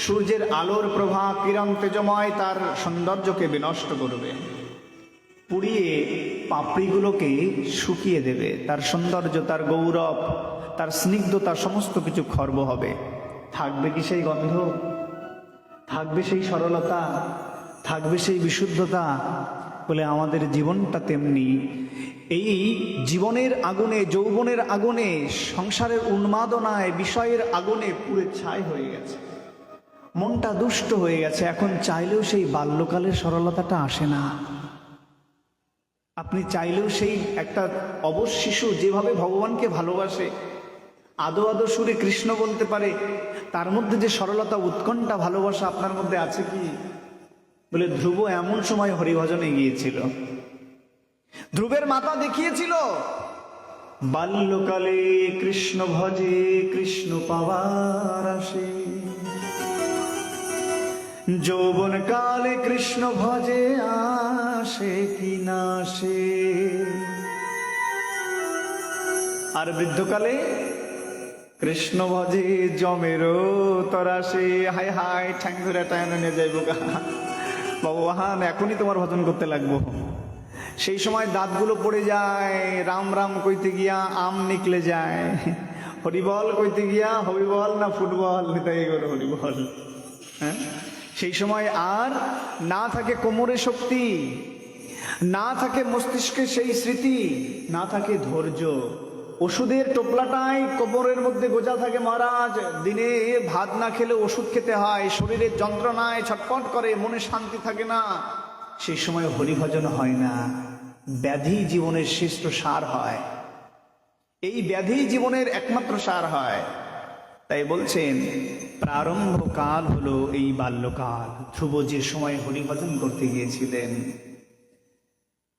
সূর্যের আলোর প্রভা কিরণ তেজময় তার সৌন্দর্যকে বিনষ্ট করবে, পুড়িয়ে পাপড়িগুলোকে শুকিয়ে দেবে, তার সৌন্দর্য, তার গৌরব, তার স্নিগ্ধতা সমস্ত কিছু খর্ব হবে। থাকবে কি সেই গন্ধ? থাকবে সেই সরলতা? থাকবে সেই বিশুদ্ধতা? বলে আমাদের জীবনটা তেমনি। এই জীবনের আগুনে, যৌবনের আগুনে, সংসারের উন্মাদনায়, বিষয়ের আগুনে পুড়ে ছাই হয়ে গেছে, মনটা দুষ্ট হয়ে গেছে। এখন চাইলেও সেই বাল্যকালের সরলতাটা আসে না। আপনি চাইলেও সেই একটা অবশ শিশু যেভাবে ভগবানকে ভালোবাসে, আদো আদো সুরে কৃষ্ণ বলতে পারে, তার মধ্যে যে সরলতা, উৎকণ্ঠা, ভালোবাসা আপনার মধ্যে আছে কি? বলে ধ্রুব এমন সময় হরিভজনে গিয়েছিল। ধ্রুবের মাতা দেখিয়েছিল, বাল্যকালে কৃষ্ণ ভজে কৃষ্ণ পাওয়ার আসে, যৌবন কালে কৃষ্ণ ভজে আসে কি না আসে, আর বৃদ্ধকালে কৃষ্ণ ভজে জমেরও তরাসে। হায় হায়, ঠ্যাং ধরে টাইনে নিয়ে যাইব গা ভগবান, এখনই তোমার ভজন করতে লাগবো। সেই সময় দাঁতগুলো পড়ে যায়, রাম রাম কইতে গিয়া আম নিকলে যায়, হরিবল কইতে গিয়া হরিবল না ফুটবল, তাই করে হরিবল। হ্যাঁ, সেই সময় আর না থাকে কোমরে শক্তি, না থাকে মস্তিষ্কে সেই স্মৃতি, না থাকে ধৈর্য। ওষুধের টোপলাটাই কোমরের মধ্যে গোজা থাকে মহারাজ, দিনে ভাত না খেলে ওষুধ খেতে হয়, শরীরের যন্ত্রণায় ছটফট করে, মনে শান্তি থাকে না। সেই সময় হরিভজন হয় না, ব্যাধি জীবনের শ্রেষ্ঠ সার হয়। এই ব্যাধি জীবনের একমাত্র সার হয়। তাই বলছেন প্রারম্ভ কাল হলো এই বাল্যকাল। ধ্রুব যে সময় হরিভজন করতে গিয়েছিলেন,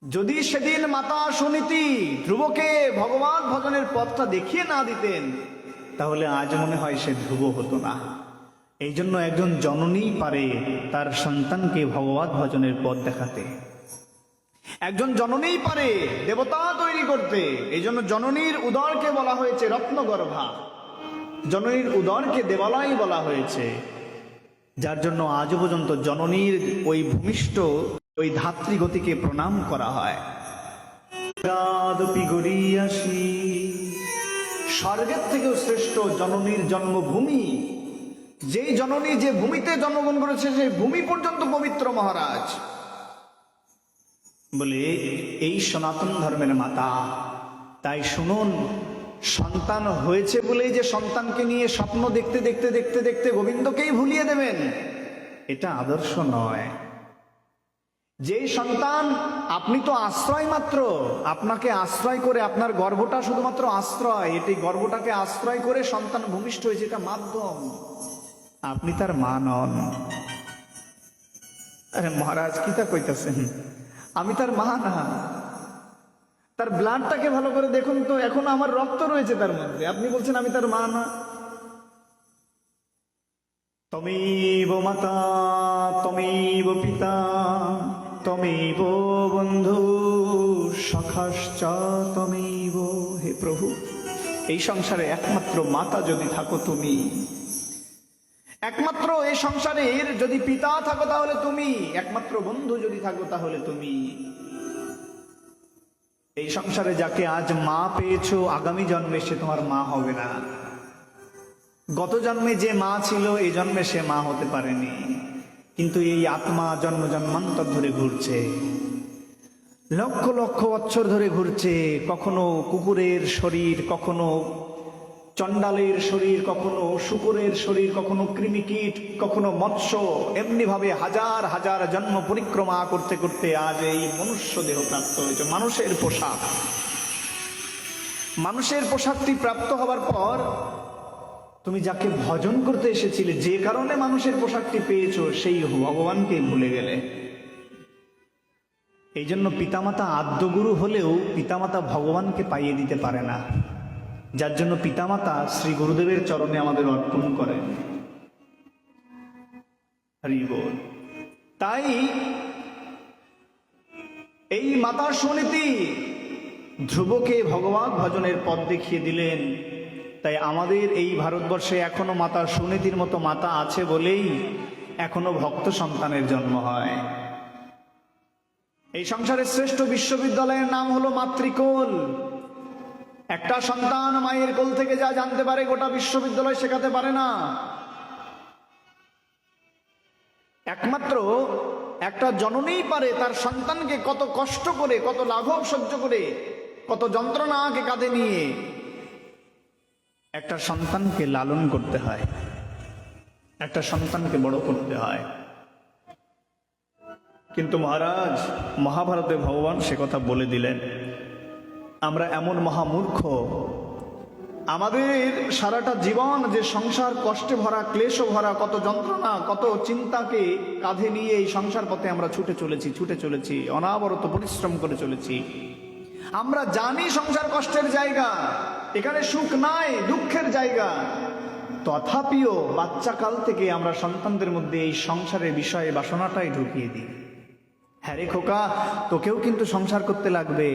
যদি সেদিন মাতা সুনীতি ধ্রুবকে ভগবান ভজনের পথটা দেখিয়ে না দিতেন, তাহলে আজ মনে হয় সে ধ্রুব হতো না। এই জন্য একজন জননী পারে তার সন্তানকে ভগবত ভজনের পথ দেখাতে, একজন জননী পারে দেবতা তৈরি করতে। এই জন্য জননীর উদরকে বলা হয়েছে রত্নগর্ভা, জননীর উদরকে দেবালয় বলা হয়েছে। যার জন্য আজও পর্যন্ত জননীর ওই ভূমিষ্ঠ ওই ধাত্রীগতিকে প্রণাম করা হয়। স্বর্গের থেকেও শ্রেষ্ঠ জননীর জন্মভূমি। যেই জননী যে ভূমিতে জন্মগ্রহণ করেছে সেই ভূমি পর্যন্ত পবিত্র মহারাজ। বলে এই সনাতন ধর্মের মাতা। তাই শুনুন, সন্তান হয়েছে বলেই যে সন্তানকে নিয়ে স্বপ্ন দেখতে দেখতে দেখতে দেখতে গোবিন্দকেই ভুলিয়ে দেবেন, এটা আদর্শ নয়। যে সন্তান, আপনি তো আশ্রয় মাত্র, আপনাকে আশ্রয় করে, আপনার গর্ভটা শুধুমাত্র আশ্রয়, এটি গর্ভটাকে আশ্রয় করে সন্তান ভূমিষ্ঠ হয়েছে, এটা মাধ্যম, আপনি তার মা নন। আরে মহারাজ কি তা কইতাছেন, আমি তার মা না। তার ব্লাডটাকে ভালো করে দেখুন তো, এখন আমার রক্ত রয়েছে তার মধ্যে, আপনি বলছেন আমি তার মা না। তমেব মাতা তমেব পিতা তমেব বন্ধু সখাশ্চ তমেব। হে প্রভু, এই সংসারে একমাত্র মাতা যদি থাকো তুমি, একমাত্র এই সংসারের যদি পিতা থাকো তাহলে তুমি, একমাত্র বন্ধু যদি থাকো তাহলে তুমি। এই সংসারে যাকে আজ মা পেয়েছো, আগামী জন্মে সে তোমার মা হবে না। গত জন্মে যে মা ছিল, এই জন্মে সে মা হতে পারেনি, কিন্তু এই আত্মা জন্ম জন্মান্তর ধরে ঘুরছে, লক্ষ লক্ষ বছর ধরে ঘুরছে। কখনো কুকুরের শরীর, কখনো চণ্ডালের শরীর, কখনো শুকুরের শরীর, কখনো কৃমিকীট, কখনো মৎস্য, এমনি ভাবে হাজার হাজার জন্ম পরিক্রমা করতে করতে আজ এই মনুষ্য দেহ প্রাপ্ত হয়েছে। মানুষের পোশাক, মানুষের পোশাকটি প্রাপ্ত হবার পর তুমি যাকে ভজন করতে এসেছিলে, যে কারণে মানুষের পোশাকটি পেয়েছো, সেই ভগবানকে ভুলে গেলে। এই জন্য পিতামাতা আদ্যগুরু হলেও পিতামাতা ভগবানকে পাইয়ে দিতে পারে না, যার জন্য পিতামাতা শ্রী গুরুদেবের চরণে আমাদের অর্পণ করেন। হরি বল। তাই এই মাতা সুনীতি ধ্রুবকে ভগবান ভজনের পথ দেখিয়ে দিলেন। তাই আমাদের এই ভারতবর্ষে এখনো মাতা সুনীতির মতো মাতা আছে বলেই এখনো ভক্ত সন্তানের জন্ম হয়। এই সংসারের শ্রেষ্ঠ বিশ্ববিদ্যালয়ের নাম হলো মাতৃকোল। একটা সন্তান মায়ের কোল থেকে যা জানতে পারে, গোটা বিশ্ববিদ্যালয় শেখাতে পারে না। একমাত্র একটা জননীই পারে তার সন্তানকে কত কষ্ট করে, কত লাঘব সহ্য করে, কত যন্ত্রণাকে কাঁধে নিয়ে একটা সন্তানকে লালন করতে হয়, একটা সন্তানকে বড় করতে হয়। কিন্তু মহারাজ, মহাভারতে ভগবান সে কথা বলে দিলেন। আমরা এমন মহামূর্খ, আমাদের সারাটা জীবন যে সংসার কষ্টে ভরা, ক্লেশ ভরা, কত যন্ত্রণা, কত চিন্তাকে কাঁধে নিয়ে এই সংসার পথে আমরা ছুটে চলেছি, অনাবরত পরিশ্রম করে চলেছি। আমরা জানি সংসার কষ্টের জায়গা, এখানে সুখ নাই, দুঃখের জায়গা। তথাপিও বাচ্চাকাল থেকে আমরা সন্তানদের মধ্যে এই সংসারের বিষয়ে বাসনাটাই ঢুকিয়ে দিই। হ্যাঁ রে খোকা, তোকেও কিন্তু সংসার করতে লাগবে,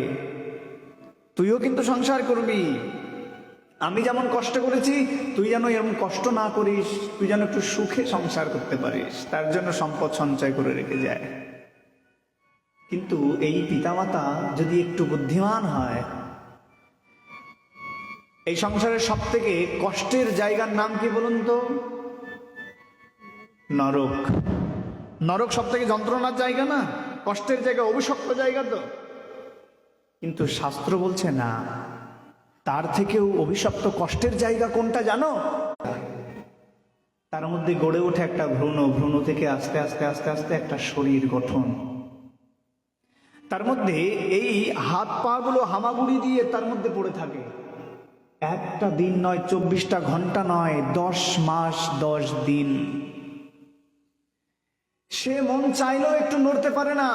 তুইও কিন্তু সংসার করবি। আমি যেমন কষ্ট করেছি, তুই যেন এরকম কষ্ট না করিস, তুই যেন একটু সুখে সংসার করতে পারিস, তার জন্য সম্পদ সঞ্চয় করে রেখে যায়। কিন্তু এই পিতামাতা যদি একটু বুদ্ধিমান হয়, এই সংসারের সব থেকে কষ্টের জায়গার নাম কি বলুন তো? নরক। নরক সব থেকে যন্ত্রণার জায়গা না, কষ্টের জায়গা, অভিশপ্ত জায়গা তো। কিন্তু শাস্ত্র বলছে না, তার থেকেও অভিশপ্ত কষ্টের জায়গা কোনটা জানো? তার মধ্যে গড়ে ওঠে একটা ভ্রূণ, ভ্রূণ থেকে আস্তে আস্তে আস্তে আস্তে একটা শরীর গঠন। তার মধ্যে এই হাত পা গুলো হামাগুড়ি দিয়ে তার মধ্যে পড়ে থাকে। একটা দিন নয়, 24টা ঘন্টা নয়, 10 মাস 10 দিন। সে মন চাইলেও একটু নড়তে পারে না,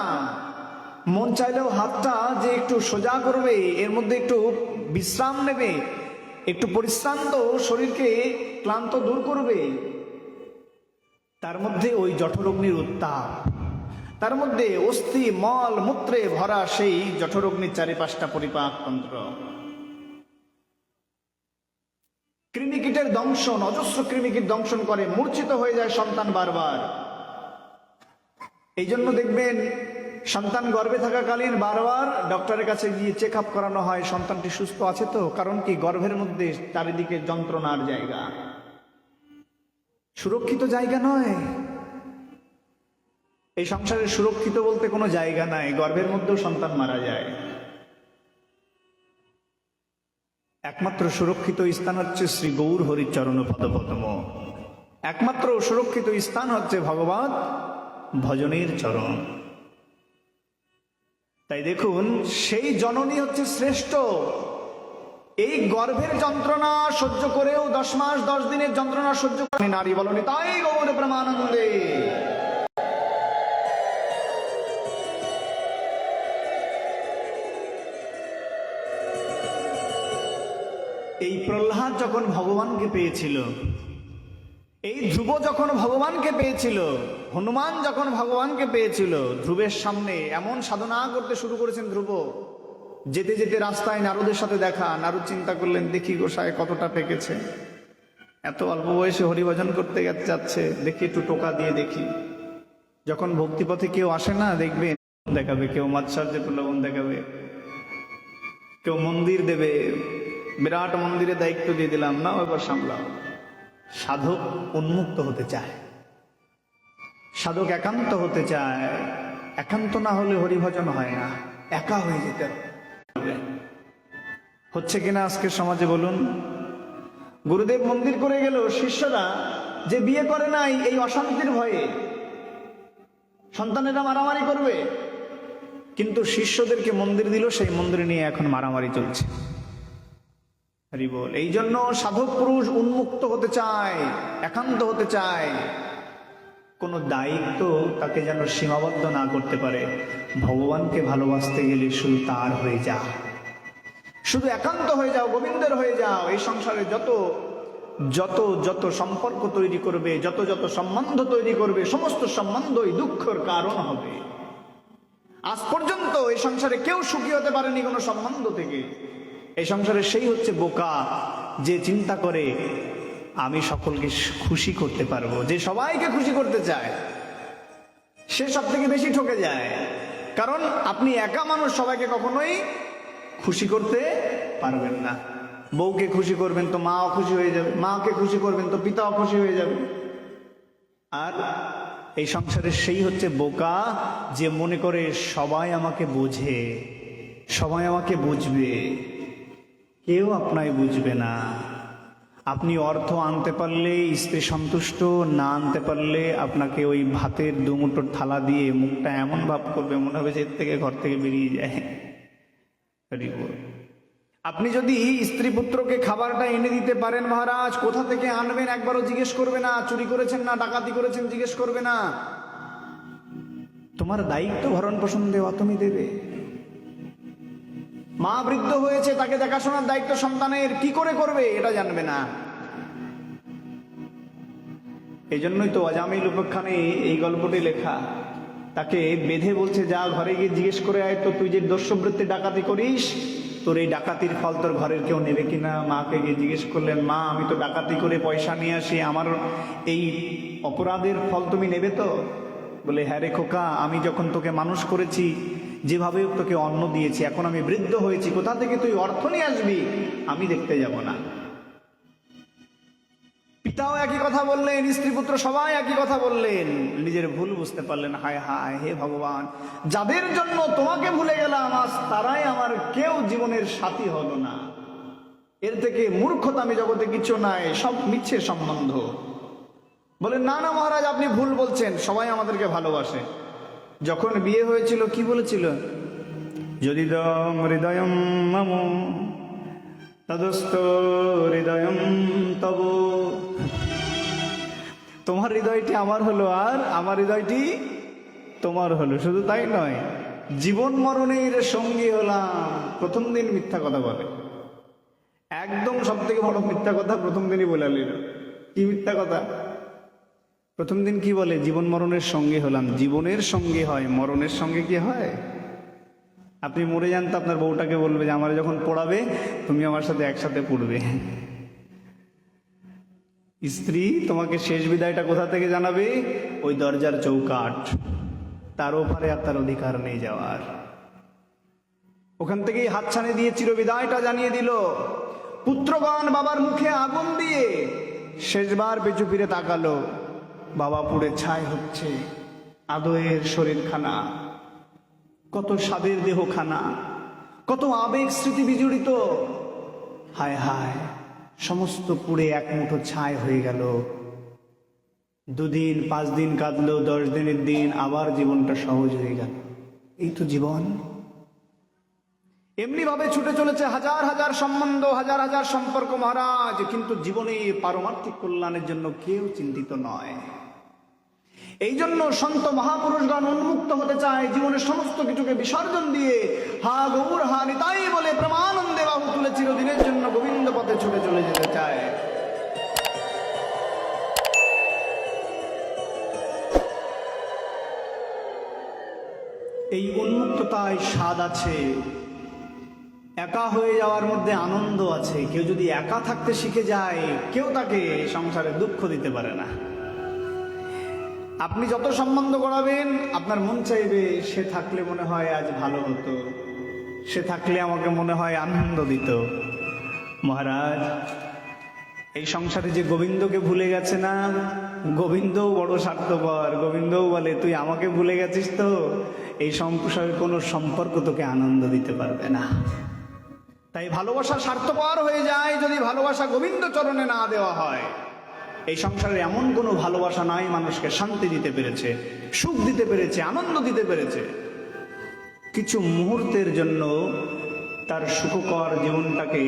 মন চাইলেও হাতটা যে একটু সোজা করবে, এর মধ্যে একটু বিশ্রাম নেবে, একটু পরিশ্রান্ত শরীরকে ক্লান্ত দূর করবে, তার মধ্যে ওই জঠরগ্নির উত্তাপ, তার মধ্যে অস্থি মল মূত্রে ভরা সেই জঠরগ্নির চারিপাশটা পরিপাক তন্ত্র, কৃমিকীটের দংশন, অজস্র কৃমিকীট দংশন করে, মূর্ছিত হয়ে যায় সন্তান বারবার। এই জন্য দেখবেন সন্তান গর্ভে থাকাকালীন বারবার ডক্টরের কাছে গিয়ে চেক আপ করানো হয়, সন্তানটি সুস্থ আছে তো। কারণ কি, গর্ভের মধ্যে চারিদিকে যন্ত্রণার জায়গা, সুরক্ষিত জায়গা নয়। এই সংসারে সুরক্ষিত বলতে কোনো জায়গা নাই, গর্ভের মধ্যেও সন্তান মারা যায়। একমাত্র সুরক্ষিত স্থান হচ্ছে শ্রী গৌর হরির চরণ পদপদ্ম। একমাত্র সুরক্ষিত স্থান হচ্ছে ভগবত ভজনের চরণ। তাই দেখুন, সেই জননী হচ্ছে শ্রেষ্ঠ। এই গর্ভের যন্ত্রণা সহ্য করেও 10 মাস 10 দিনের যন্ত্রণা সহ্য করে নারী বলনি তাই গৌর প্রেমানন্দে। এই প্রহ্লাদ যখন ভগবানকে পেয়েছিল, এই ধ্রুব যখন ভগবানকে পেয়েছিল, হনুমান যখন ভগবানকে পেয়েছিল, ধ্রুবের সামনে এমন সাধনা করতে শুরু করেছেন ধ্রুব। যেতে যেতে রাস্তায় নারদের সাথে দেখা, নারদ চিন্তা করলেন দেখি গোসাই কতটা পেকেছে, এত অল্প বয়সে হরিভজন করতে যাচ্ছে, দেখি একটু টোকা দিয়ে দেখি। যখন ভক্তিপথে কেউ আসে না দেখবে দেখাবে, কেউ মাৎসর্য প্রলোভন দেখাবে, কেউ মন্দির দেবে, বিরাট মন্দিরে দায়িত্ব দিয়ে দিলাম, না এবার সামলাও। সাধক উন্মুক্ত হতে চায়, সাধক একান্ত হতে চায়। একান্ত না হলে হরিভজন হয় না, একা হয়ে যেতে হবে। হচ্ছে কিনা আজকের সমাজে বলুন? গুরুদেব মন্দির করে গেল, শিষ্যরা যে বিয়ে করে নাই এই অশান্তির ভয়ে, সন্তানেরা মারামারি করবে, কিন্তু শিষ্যদেরকে মন্দির দিল, সেই মন্দির নিয়ে এখন মারামারি চলছে। হরি বল। এই জন্য সাধক পুরুষ উন্মুক্ত হতে চায়, একান্ত হতে চায়। কোনো দায়িত্ব তাকে যেন সীমাবদ্ধ না করতে পারে। ভগবানকে ভালোবাসতে গেলে শুধু তার হয়ে যা, শুধু একান্ত হয়ে যাও, গোবিন্দের হয়ে যাও। এই সংসারে যত যত যত সম্পর্ক তৈরি করবে, যত যত সম্বন্ধ তৈরি করবে, সমস্ত সম্বন্ধই দুঃখের কারণ হবে। আজ পর্যন্ত এই সংসারে কেউ সুখী হতে পারেনি কোনো সম্বন্ধ থেকে। এই সংসারে সেই হচ্ছে বোকা যে চিন্তা করে আমি সকলকে খুশি করতে পারবো, যে সবাইকে খুশি করতে চায়, সে সব থেকে বেশি ঠকে যায়। কারণ আপনি একা মানুষ, সবাইকে কখনোই খুশি করতে পারবেন না। বউকে খুশি করবেন তো মাও খুশি হয়ে যাবে, মাকে খুশি করবেন তো পিতাও খুশি হয়ে যাবে। আর এই সংসারের সেই হচ্ছে বোকা যে মনে করে সবাই আমাকে বোঝে, সবাই আমাকে বুঝবে। কেউ আপনায় বুঝবে না। আপনি অর্থ আনতে পারলে স্ত্রী সন্তুষ্ট, না আনতে পারলে আপনাকে ওই ভাতের দুমুঠোর থালা দিয়ে মুখটা এমন ভাব করবে মনে হবে যে এর থেকে ঘর থেকে বেরিয়ে যায়। আপনি যদি স্ত্রী পুত্রকে খাবারটা এনে দিতে পারেন, মহারাজ কোথা থেকে আনবেন একবারও জিজ্ঞেস করবে না, চুরি করেছেন না ডাকাতি করেছেন জিজ্ঞেস করবে না। তোমার দায়িত্ব ভরণ পোষণ দেওয়া, তুমি দেবে। মা বৃদ্ধ হয়েছে, তাকে দেখাশোনার দায়িত্ব সন্তানের, কি করে করবে এটা জানবে না। এই জন্যই তো অজামিল উপাখ্যানে এই গল্পটি লেখা। তাকে বেঁধে বলছে যা ঘরে গিয়ে জিজ্ঞেস করে আয় তো তুই যে দস্যুবৃত্তি ডাকাতি করিস, তোর এই ডাকাতির ফল তোর ঘরের কেউ নেবে কিনা। মাকে গিয়ে জিজ্ঞেস করলেন, মা আমি তো ডাকাতি করে পয়সা নিয়ে আসি, আমার এই অপরাধের ফল তুমি নেবে তো? বলে হ্যাঁ রে খোকা, আমি যখন তোকে মানুষ করেছি যেভাবে তোকে অন্ন দিয়েছি, এখন আমি বৃদ্ধ হয়েছি, কোথা থেকে তুই অর্থ নিয়ে আসবি আমি দেখতে যাব না। পিতাও একই কথা বললেন, স্ত্রী পুত্র সবাই একই কথা বললেন। নিজের ভুল বুঝতে পারলেন, হায় হায় হে ভগবান, যাদের জন্য তোমাকে ভুলে গেলাম আজ তারাই আমার কেউ জীবনের সাথী হলো না। এর থেকে মূর্খতা আমি জগতে কিছু নাই, সব মিথ্যে সম্বন্ধ। বলেন না না মহারাজ আপনি ভুল বলছেন, সবাই আমাদেরকে ভালোবাসে। যখন বিয়ে হয়েছিল কি বলেছিল? যদি দম হৃদয়ম মম তদস্ত হৃদয়ম তব। তোমার হৃদয়টি আমার হলো আর আমার হৃদয়টি তোমার হলো। শুধু তাই নয়, জীবন মরণের সঙ্গী হলাম। প্রথম দিন মিথ্যা কথা বলে, একদম সব থেকে বড় মিথ্যা কথা প্রথম দিনই বলে নিল। কি মিথ্যা কথা? প্রথম দিন কি বলে? জীবন মরণের সঙ্গে হলাম। জীবনের সঙ্গে হয়, মরণের সঙ্গে কি হয়? আপনি মরে যান তো আপনার বউটাকে বলবে যে আমার যখন পড়াবে তুমি আমার সাথে একসাথে পড়বে। স্ত্রী তোমাকে শেষ বিদায়টা কোথা থেকে জানাবে? ওই দরজার চৌকাঠ, তার ওপারে আর তার অধিকার নেই যাওয়ার। ওখান থেকেই হাতছানি দিয়ে চিরবিদায়টা জানিয়ে দিল। পুত্রগণ বাবার মুখে আগুন দিয়ে শেষবার পিছু ফিরে তাকালো, বাবা পুড়ে ছাই হচ্ছে, আদয়ের শরীরখানা, কত স্বাদের দেহখানা, কত আবেগ স্মৃতি বিজড়িত। হায় হায়, সমস্ত পুড়ে এক মুঠো ছাই হয়ে গেল। 2 দিন 5 দিন কাঁদলো, 10 দিনের দিন আবার জীবনটা সহজ হয়ে গেল। এই তো জীবন। এমনি ভাবে ছুটে চলেছে হাজার হাজার সম্বন্ধ, হাজার হাজার সম্পর্ক মহারাজ, কিন্তু জীবনে পারমার্থিক কল্যাণের জন্য কেউ চিন্তিত নয়। এই জন্য সন্ত মহাপুরুষগণ উন্মুক্ত হতে চায় জীবনের সমস্ত কিছুকে বিসর্জন দিয়ে, হা গৌর হা নিতাই বলে প্রেমানন্দে বাহু তুলে চিরদিনের জন্য গোবিন্দ পথে ছুটে চলে যেতে চায়। এই উন্মুক্ততায় স্বাদ আছে, একা হয়ে যাওয়ার মধ্যে আনন্দ আছে। কেউ যদি একা থাকতে শিখে যায়, কেউ তাকে সংসারে দুঃখ দিতে পারে না। আপনি যত সম্বন্ধ করাবেন, আপনার মন চাইবে সে থাকলে মনে হয় আজ ভালো হতো, সে থাকলে আমাকে মনে হয় আনন্দ দিত। মহারাজ, এই সংসারে যে গোবিন্দকে ভুলে গেছে না, গোবিন্দও বড় স্বার্থপর। গোবিন্দও বলে, তুই আমাকে ভুলে গেছিস তো, এই সংসারে কোনো সম্পর্ক তোকে আনন্দ দিতে পারবে না। তাই ভালোবাসা স্বার্থপর হয়ে যায় যদি ভালোবাসা গোবিন্দ চরণে না দেওয়া হয়। এই সংসারে এমন কোনো ভালোবাসা নাই মানুষকে শান্তি দিতে পেরেছে, সুখ দিতে পেরেছে, আনন্দ দিতে পেরেছে। কিছু মুহূর্তের জন্য তার সুখকর জীবনটাকে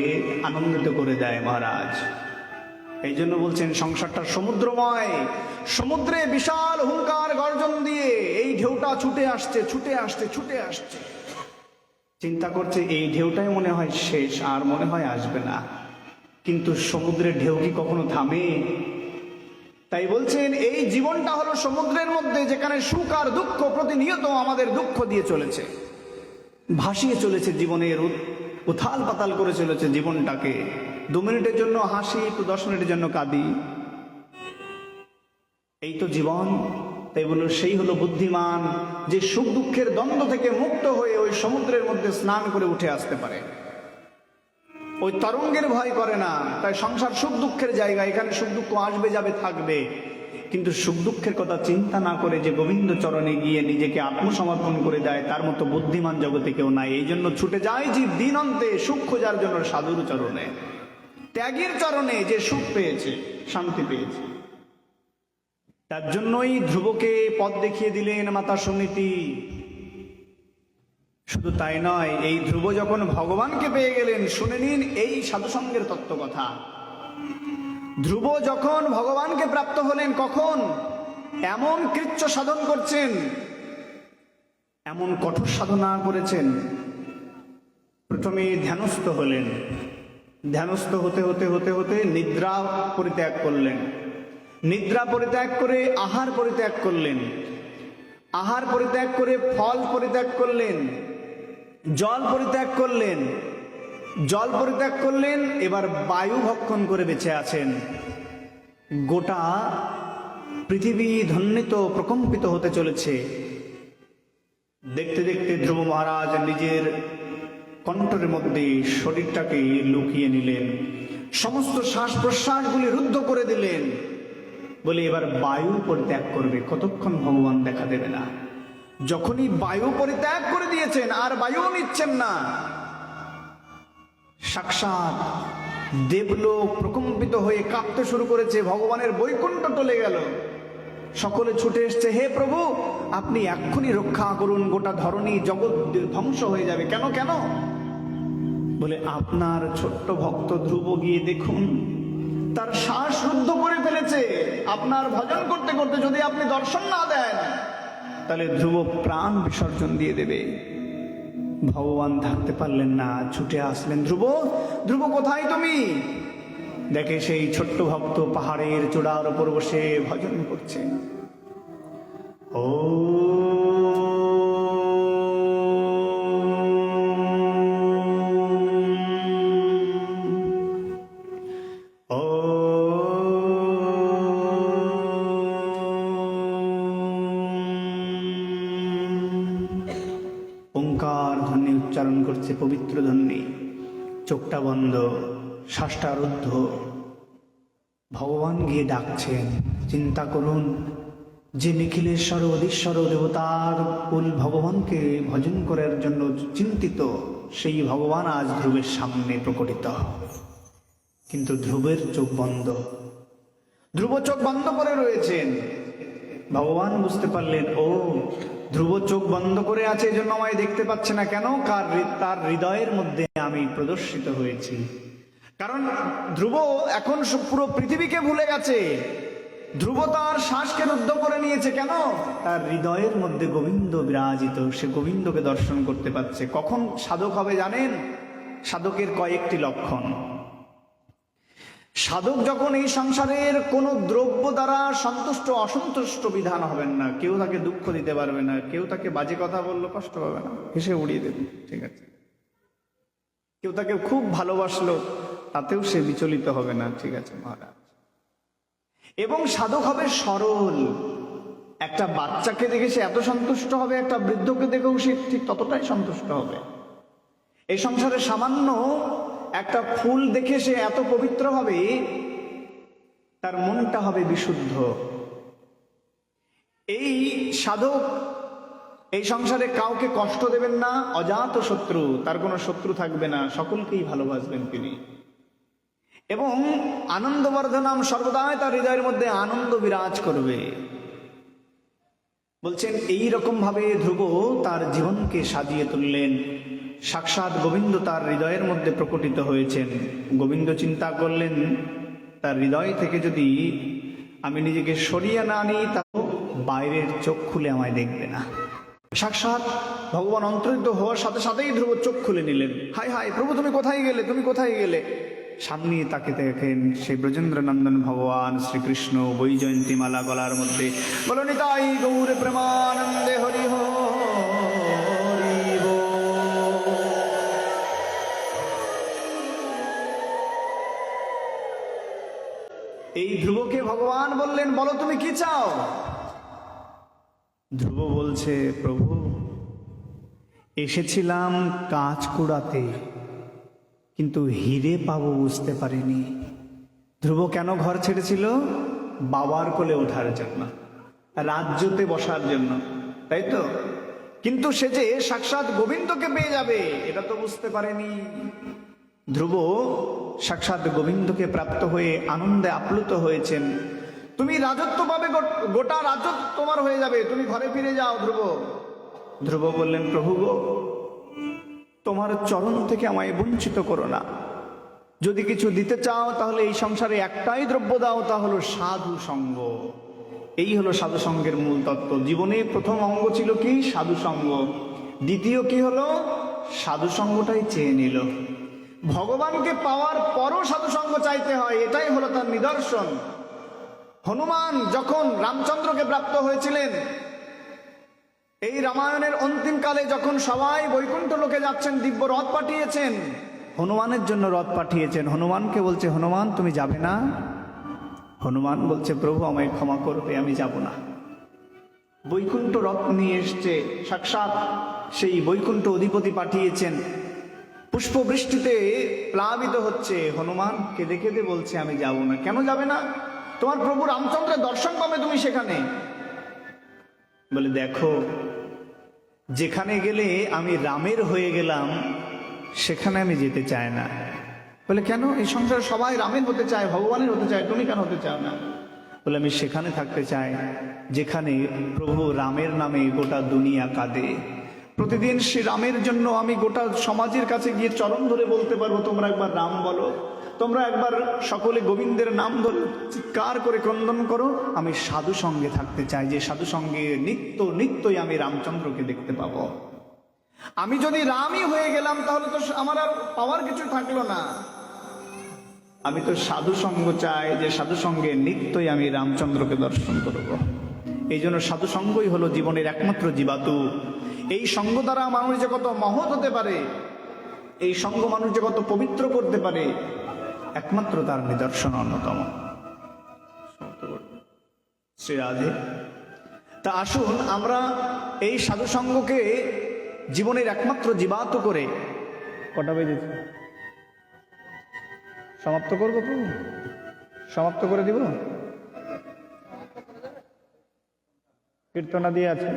আনন্দিত করে দেয় মহারাজ। এই জন্য বলছেন সংসারটা সমুদ্রময়, সমুদ্রে বিশাল হুঙ্কার গর্জন দিয়ে এই ঢেউটা ছুটে আসছে, ছুটে আসছে, ছুটে আসছে। চিন্তা করছে এই ঢেউটাই মনে হয় শেষ, আর মনে হয় আসবে না। কিন্তু সমুদ্রের ঢেউ কি কখনো থামে? তাই বলছেন এই জীবনটা হলো সমুদ্রের মধ্যে, যেখানে সুখ আর দুঃখ প্রতিনিয়ত আমাদের দুঃখ দিয়ে চলেছে, ভাসিয়ে চলেছে, জীবনের উথাল পাতাল করে চলেছে জীবনটাকে। 2 মিনিটের জন্য হাসি, তো 10 মিনিটের জন্য কাঁদি। এই তো জীবন। তাই বলল সেই হলো বুদ্ধিমান, যে সুখ দুঃখের দ্বন্দ্ব থেকে মুক্ত হয়ে ওই সমুদ্রের মধ্যে স্নান করে উঠে আসতে পারে। ওই তরঙ্গের ভয় করে না। তাই সংসার সুখ দুঃখের জায়গা, এখানে সুখ দুঃখ আসবে যাবে থাকবে, কিন্তু সুখ দুঃখের কথা চিন্তা না করে যে গোবিন্দ চরণে গিয়ে নিজেকে আত্মসমর্পণ করে দেয়, তার মতো বুদ্ধিমান জগতে কেউ নাই। এই জন্য ছুটে যায় যে দিন অন্তে সুখ খোঁজার জন্য সাধুর চরণে, ত্যাগীর চরণে, যে সুখ পেয়েছে, শান্তি পেয়েছে। তার জন্যই ধ্রুবকে পথ দেখিয়ে দিলেন মাতা সুনীতি। শুধু তাই নয়, এই ধ্রুব যখন ভগবানকে পেয়ে গেলেন, শুনে নিন এই সাধুসঙ্গের তত্ত্ব কথা। ধ্রুব যখন ভগবানকে প্রাপ্ত হলেন, কখন? এমন কৃচ্ছ সাধন করছেন, এমন কঠোর সাধনা করেছেন। প্রথমে ধ্যানস্থ হলেন, ধ্যানস্থ হতে হতে হতে হতে নিদ্রা পরিত্যাগ করলেন, নিদ্রা পরিত্যাগ করে আহার পরিত্যাগ করলেন, আহার পরিত্যাগ করে ফল পরিত্যাগ করলেন, জল পরিত্যাগ করলেন, জল পরিত্যাগ করলেন, এবার বায়ু ভক্ষণ করে বেঁচে আছেন। গোটা পৃথিবী ধন্যিত, প্রকম্পিত হতে চলেছে। দেখতে দেখতে ধ্রুব মহারাজ নিজের কণ্ঠের মধ্যে শরীরটাকে লুকিয়ে নিলেন, সমস্ত শ্বাস প্রশ্বাসগুলি রুদ্ধ করে দিলেন, বলে এবার বায়ু পরিত্যাগ করবে। কতক্ষণ ভগবান দেখা দেবে না। যখনই বায়ু পরিত্যাগ করে দিয়েছেন, আর বায়ু নিচ্ছেন না, সাক্ষাৎ দেবলোক প্রকম্পিত হয়ে কাঁপতে শুরু করেছে, ভগবানের বৈকুণ্ঠ টলে গেল। সকলে ছুটে এসছে, হে প্রভু আপনি এক্ষুনি রক্ষা করুন, গোটা ধরণী জগৎ ধ্বংস হয়ে যাবে। কেন কেন? বলে আপনার ছোট্ট ভক্ত ধ্রুব গিয়ে দেখুন, তার শ্বাস রুদ্ধ করে ফেলেছে। আপনার ভজন করতে করতে যদি আপনি দর্শন না দেন, তাহলে ধ্রুব প্রাণ বিসর্জন দিয়ে দেবে। ভগবান থাকতে পারলেন না, ছুটে আসলেন, ধ্রুব ধ্রুব কোথায় তুমি? দেখে সেই ছোট্ট ভক্ত পাহাড়ের চূড়ার উপর বসে ভজন করছে। ও ওঙ্কার ধ্বনি উচ্চারণ করছে, পবিত্র ধ্বনি। চোখটা বন্ধ, শ্বাসটা রুদ্ধ। ভগবান গিয়ে ডাকছেন। চিন্তা করুন, যে নিখিলেশ্বর অধীশ্বর দেবতার কুল ভগবানকে ভজন করার জন্য চিন্তিত, সেই ভগবান আজ ধ্রুবের সামনে প্রকটিত। কিন্তু ধ্রুবের চোখ বন্ধ, ধ্রুব চোখ বন্ধ করে রয়েছেন। ভগবান বুঝতে পারলেন, ও ধ্রুব চোখ বন্ধ করে আছে, এই জন্য আমায় দেখতে পাচ্ছে না। কেন? তার হৃদয়ের মধ্যে আমি প্রদর্শিত হয়েছি। কারণ ধ্রুব এখন পুরো পৃথিবীকে ভুলে গেছে। ধ্রুব তার শ্বাসকে রুদ্ধ করে নিয়েছে। কেন? তার হৃদয়ের মধ্যে গোবিন্দ বিরাজিত, সে গোবিন্দকে দর্শন করতে পারছে। কখন সাধক হবে জানেন? সাধকের কয়েকটি লক্ষণ। সাধক যখন এই সংসারের কোনো দ্রব্য দ্বারা সন্তুষ্ট অসন্তুষ্ট বিধান হবেন না, কেউ তাকে দুঃখ দিতে পারবে না, কেউ তাকে বাজে কথা বললো কষ্ট পাবে না, হেসে উড়িয়ে দেবে, ঠিক আছে। কেউ তাকে খুব ভালোবাসলো, তাতেও সে বিচলিত হবে না, ঠিক আছে মহারাজ। এবং সাধক হবে সরল। একটা বাচ্চাকে দেখে সে এত সন্তুষ্ট হবে, একটা বৃদ্ধকে দেখেও সে ঠিক ততটাই সন্তুষ্ট হবে। এই সংসারে সামান্য একটা ফুল দেখে সে এত পবিত্র হবে, তার মনটা হবে বিশুদ্ধ। এই সাধক এই সংসারে কাউকে কষ্ট দেবেন না, অজাত শত্রু, তার কোনো শত্রু থাকবে না, সকলকেই ভালোবাসবেন তিনি। এবং আনন্দবর্ধনাম, সর্বদাই তার হৃদয়ের মধ্যে আনন্দ বিরাজ করবে। বলছেন এই রকম ভাবে ধ্রুব তার জীবনকে সাজিয়ে তুললেন। সাক্ষাৎ গোবিন্দ তার হৃদয়ের মধ্যে প্রকটিত হয়েছেন। গোবিন্দ চিন্তা করলেন, তার হৃদয় থেকে যদি আমি নিজেকে সরিয়ে না আনি, তাও বাইরের চোখ খুলে আমায় দেখবে না। সাক্ষাৎ ভগবান অন্তর্হিত হওয়ার সাথে সাথেই ধ্রুব চোখ খুলে নিলেন। হায় হায় প্রভু, তুমি কোথায় গেলে, তুমি কোথায় গেলে? সামনে তাকে দেখেন সেই ব্রজেন্দ্র নন্দন ভগবান শ্রীকৃষ্ণ, বৈজয়ন্তী মালা গলার মধ্যে। বলো নিতাই গৌর প্রেমানন্দে হরি হরি বল। এই ধ্রুবকে ভগবান বললেন, বলো তুমি কি চাও? ধ্রুব বলছে, প্রভু এসেছিলাম কাঁচ কুড়াতে, কিন্তু হিরে পাবো বুঝতে পারিনি। ধ্রুব কেন ঘর ছেড়েছিল? বাবার কোলে ওঠার জন্য, রাজ্যতে বসার জন্য, তাই তো? কিন্তু সে যে সাক্ষাৎ গোবিন্দকে পেয়ে যাবে এটা তো বুঝতে পারেনি। ধ্রুব সাক্ষাৎ গোবিন্দকে প্রাপ্ত হয়ে আনন্দে আপ্লুত হয়েছেন। তুমি রাজত্ব পাবে, গোটা রাজত্ব তোমার হয়ে যাবে, তুমি ঘরে ফিরে যাও ধ্রুব। ধ্রুব বললেন, প্রভু গো, তোমার চরণ থেকে আমায় বঞ্চিত করো না। যদি কিছু দিতে চাও তাহলে এই সংসারে একটাই দ্রব্য দাও, তা হলো সাধু সঙ্গ। এই হলো সাধু সঙ্গের মূল তত্ত্ব। জীবনে প্রথম অঙ্গ ছিল কি? সাধু সঙ্গ। দ্বিতীয় কি হলো? সাধু সঙ্গটাই চেয়ে নিল। ভগবানকে পাওয়ার পরও সাধু সঙ্গ চাইতে হয়, এটাই হলো তার নিদর্শন। হনুমান যখন রামচন্দ্রকে প্রাপ্ত হয়েছিলেন, এই রামায়ণের অন্তিম কালে যখন সবাই বৈকুণ্ঠ লোকে যাচ্ছেন, দিব্য রথ পাঠিয়েছেন, হনুমানের জন্য রথ পাঠিয়েছেন। হনুমানকে বলছে, হনুমান তুমি যাবে না? হনুমান বলছে, প্রভু আমায় ক্ষমা করবে, আমি যাব না। বৈকুণ্ঠ রথ নিয়ে এসছে, সাক্ষাৎ সেই বৈকুণ্ঠ অধিপতি পাঠিয়েছেন। পুষ্পবৃষ্টিতে প্লাবিত হচ্ছে, হনুমান কেঁদে কেঁদে বলছে, আমি যাব না। কেন যাবে না? তোমার প্রভু রামচন্দ্রের দর্শন পাবে তুমি সেখানে। বলে, দেখো যেখানে গেলে আমি রামের হয়ে গেলাম, সেখানে আমি যেতে চাই না। বলে, কেন? এই সংসারে সবাই রামের হতে চায়, ভগবানের হতে চায়, তুমি কেন হতে চাও না? বলে, আমি সেখানে থাকতে চাই যেখানে প্রভু রামের নামে গোটা দুনিয়া কাঁদে। প্রতিদিন সে রামের জন্য আমি গোটা সমাজের কাছে গিয়ে চরণ ধরে বলতে পারবো, তোমরা একবার রাম বলো, তোমরা একবার সকলে গোবিন্দের নাম ধরে চিৎকার করে ক্রন্দন করো। আমি সাধু সঙ্গে থাকতে চাই, যে সাধু সঙ্গে নিত্যই আমি রামচন্দ্রকে দেখতে পাবো। আমি যদি রামই হয়ে গেলাম তাহলে তো আমার আর পাওয়ার কিছু থাকলো না। আমি তো সাধু সঙ্গ চাই, যে সাধু সঙ্গে নিত্যই আমি রামচন্দ্রকে দর্শন করব। এই জন্য সাধু সঙ্গই হলো জীবনের একমাত্র জীবাতু। এই সঙ্গ দ্বারা মানুষ যে কত মহৎ হতে পারে, এই সঙ্গ মানুষ যে কত পবিত্র করতে পারে, একমাত্র তার নিদর্শন অন্যতম। শ্রী রাধে। তা আসুন আমরা এই সাধু সঙ্গকে জীবনের একমাত্র জীবাত করে, কটা বেজেছে? সমাপ্ত করবো প্রভু? সমাপ্ত করে দিব? কীর্তনাদি আছে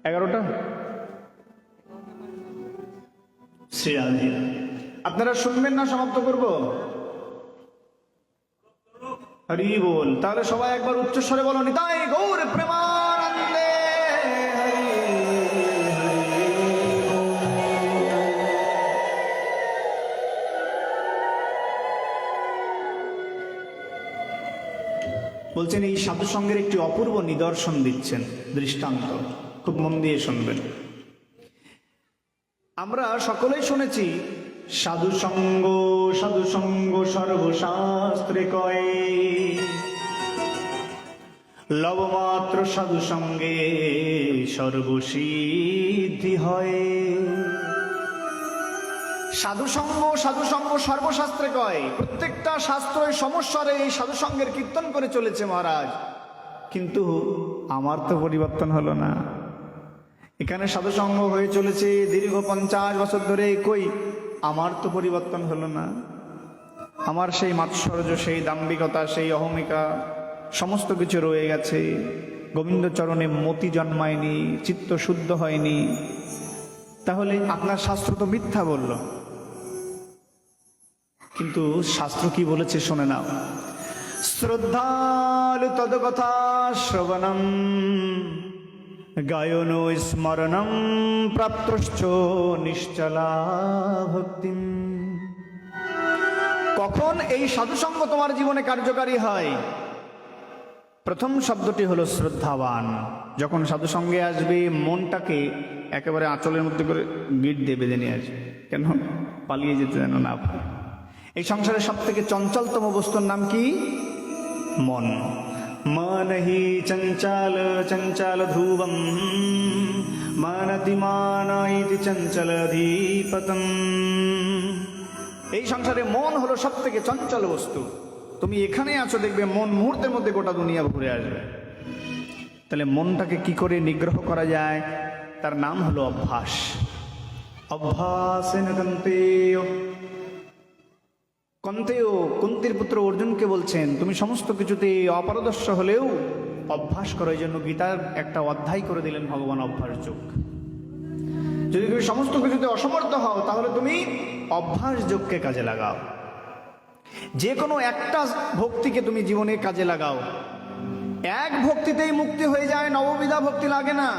11টা শ্রীরাজি। আপনারা শুনবেন না সমাপ্ত করব? হরি বল। তাহলে সবাই একবার উচ্চস্বরে বলো, নিতাই গৌর প্রেমানন্দে হরি হরি বল। বলছেন এই সাধু সঙ্গের একটি অপূর্ব নিদর্শন দিচ্ছেন, দৃষ্টান্ত। খুব মন দিয়ে শুনবেন। আমরা সকলেই শুনেছি সাধু সঙ্গ সর্বশাস্ত্রে কয়, লবমাত্র সাধু সঙ্গে সর্বসিদ্ধি হয়। সাধু সঙ্গ সর্বশাস্ত্রে কয়, প্রত্যেকটা শাস্ত্রই সমস্যারে এই সাধু সঙ্গের কীর্তন করে চলেছে মহারাজ। কিন্তু আমার তো পরিবর্তন হলো না। এখানে সাধুসঙ্গ হয়ে চলেছে দীর্ঘ 50 বছর ধরে, কই আমার তো পরিবর্তন হলো না। আমার সেই মাৎসর্য, সেই দাম্ভিকতা, সেই অহমিকা সমস্ত কিছু রয়ে গেছে। গোবিন্দ চরণে মতি জন্মায়নি, চিত্ত শুদ্ধ হয়নি। তাহলে আপনার শাস্ত্র তো মিথ্যা বলল। কিন্তু শাস্ত্র কি বলেছে শোনে নাও। শ্রদ্ধালু তদকথা শ্রবণম গায়ন স্মরণম প্রাপ্তশ্চ নিশ্চলা ভক্তি। কখন এই সাধুসঙ্গ তোমার জীবনে কার্যকারী হয়? প্রথম শব্দটি হলো শ্রদ্ধাবান। যখন সাধুসঙ্গে আসবে, মনটাকে একেবারে আঁচলের মধ্যে করে গিট দিয়ে বেঁধে নিয়ে আসবে, কেন পালিয়ে যেতে যেন না পারে। এই সংসারের সব থেকে চঞ্চলতম বস্তুর নাম কি? মন। मन ही चंचल चंचल ध्रुवम मानति मानाइति चंचल धीपतम। এই সংসারে মন হলো সব থেকে চঞ্চল বস্তু। তুমি এখানে আছো, দেখবে মন মুহূর্তের মধ্যে গোটা দুনিয়া ঘুরে আসবে। তাহলে মনটাকে কি করে নিগ্রহ করা যায়? তার নাম হলো অভ্যাস। অভ্যাসেন কন্তেয়। কন্তেয় কুন্তির পুত্র অর্জুনকে বলছেন, তুমি সমস্ত কিছুতে অপারদর্শ হলেও অভ্যাস করো। এই জন্য গীতার একটা অধ্যায় করে দিলেন ভগবান, অভ্যাস যোগ। যদি তুমি সমস্ত কিছুতে অসমর্থ হও, তাহলে তুমি অভ্যাস যোগকে কাজে লাগাও। যে কোনো একটা ভক্তিকে তুমি জীবনে কাজে লাগাও। এক ভক্তিতেই মুক্তি হয়ে যায়, নববিধা ভক্তি লাগে না।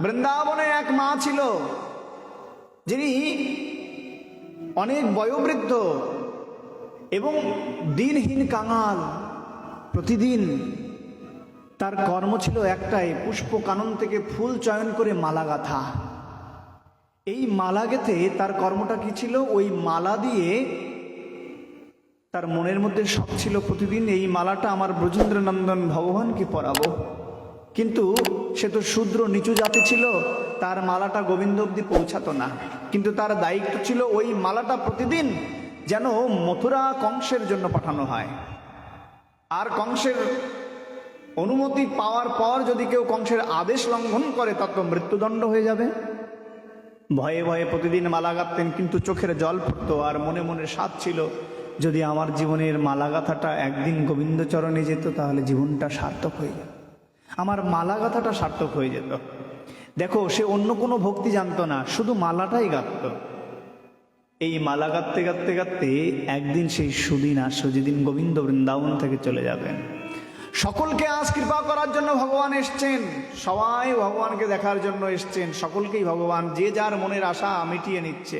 বৃন্দাবনে এক মা ছিল, যিনি অনেক বয়োবৃদ্ধ এবং দিনহীন কাঙাল। প্রতিদিন তার কর্ম ছিল একটাই, পুষ্প কানন থেকে ফুল চয়ন করে মালা গাঁথা। এই মালা গেঁথে তার কর্মটা কি ছিল? ওই মালা দিয়ে তার মনের মধ্যে শখ ছিল, প্রতিদিন এই মালাটা আমার ব্রজেন্দ্রনন্দন ভগবানকে পরাবো। কিন্তু সে তো শূদ্র, নিচু জাতি ছিল, তার মালাটা গোবিন্দ অব্দি পৌঁছাতো না। কিন্তু তার দায়িত্ব ছিল ওই মালাটা প্রতিদিন যেন মথুরা কংসের জন্য পাঠানো হয়। আর কংসের অনুমতি পাওয়ার পর যদি কেউ কংসের আদেশ লঙ্ঘন করে, তার তো মৃত্যুদণ্ড হয়ে যাবে। ভয়ে ভয়ে প্রতিদিন মালা গাঁথতেন, কিন্তু চোখের জল পড়তো। আর মনে মনে স্বাদ ছিল, যদি আমার জীবনের মালা গাঁথাটা একদিন গোবিন্দচরণে যেত, তাহলে জীবনটা সার্থক হয়ে যেত, আমার মালা গাঁথাটা সার্থক হয়ে যেত। দেখো, সে অন্য কোনো ভক্তি জানতো না, শুধু মালাটাই গাঁথত। এই মালা গাঁথতে গাঁথতে গাঁথতে একদিন সেই সুদিন আসলো, যেদিন গোবিন্দ বৃন্দাবন থেকে চলে যাবেন। সকলকে আজ কৃপা করার জন্য ভগবান এসছেন, সবাই ভগবানকে দেখার জন্য এসছেন। সকলকেই ভগবান যে যার মনের আশা মিটিয়ে নিচ্ছে।